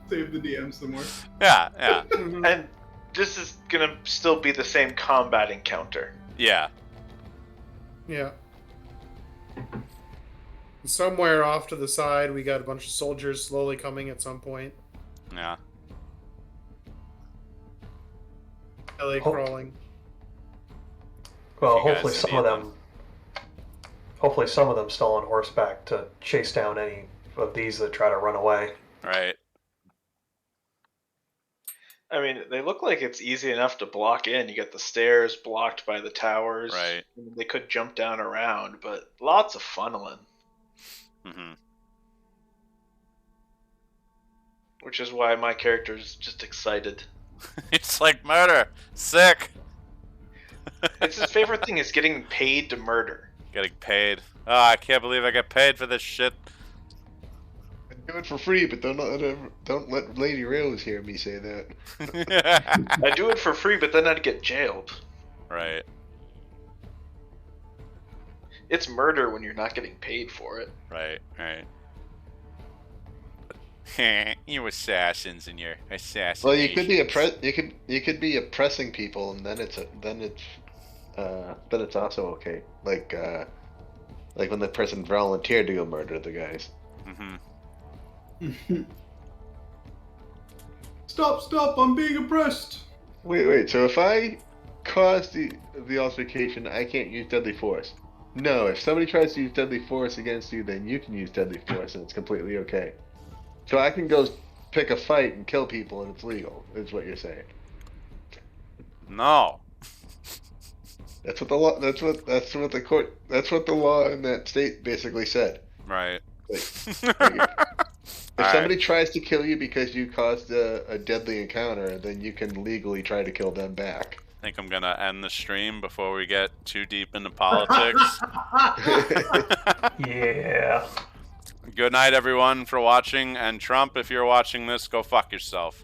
Save the DM some more. yeah, yeah. And this is gonna still be the same combat encounter. Yeah. Yeah. Somewhere off to the side, we got a bunch of soldiers slowly coming at some point. Yeah. LA crawling. Well, You guys hopefully need some of them. them. Hopefully some of them still on horseback to chase down any of these that try to run away. Right. I mean, they look like it's easy enough to block in. You get the stairs blocked by the towers. Right. They could jump down around, but lots of funneling. Mm-hmm. Which is why my character's just excited. It's like murder. Sick. It's his favorite thing is getting paid to murder. Getting paid. Oh, I can't believe I get paid for this shit. I do it for free, but don't let Lady Rose hear me say that. I do it for free, but then I'd get jailed. Right. It's murder when you're not getting paid for it. Right. Right. You assassins and your assassinations. Well, you could be you could be oppressing people, and then it's also okay. Like when the person volunteered to go murder the guys. Mm-hmm. Stop! I'm being oppressed. Wait. So if I cause the altercation, I can't use deadly force. No, if somebody tries to use deadly force against you, then you can use deadly force, and it's completely okay. So I can go pick a fight and kill people, and it's legal. Is what you're saying? No. That's what the law. That's what the court. That's what the law in that state basically said. Right. Like, if somebody tries to kill you because you caused a deadly encounter, then you can legally try to kill them back. I think I'm gonna end the stream before we get too deep into politics. Yeah. Good night, everyone, for watching. And Trump, if you're watching this, go fuck yourself.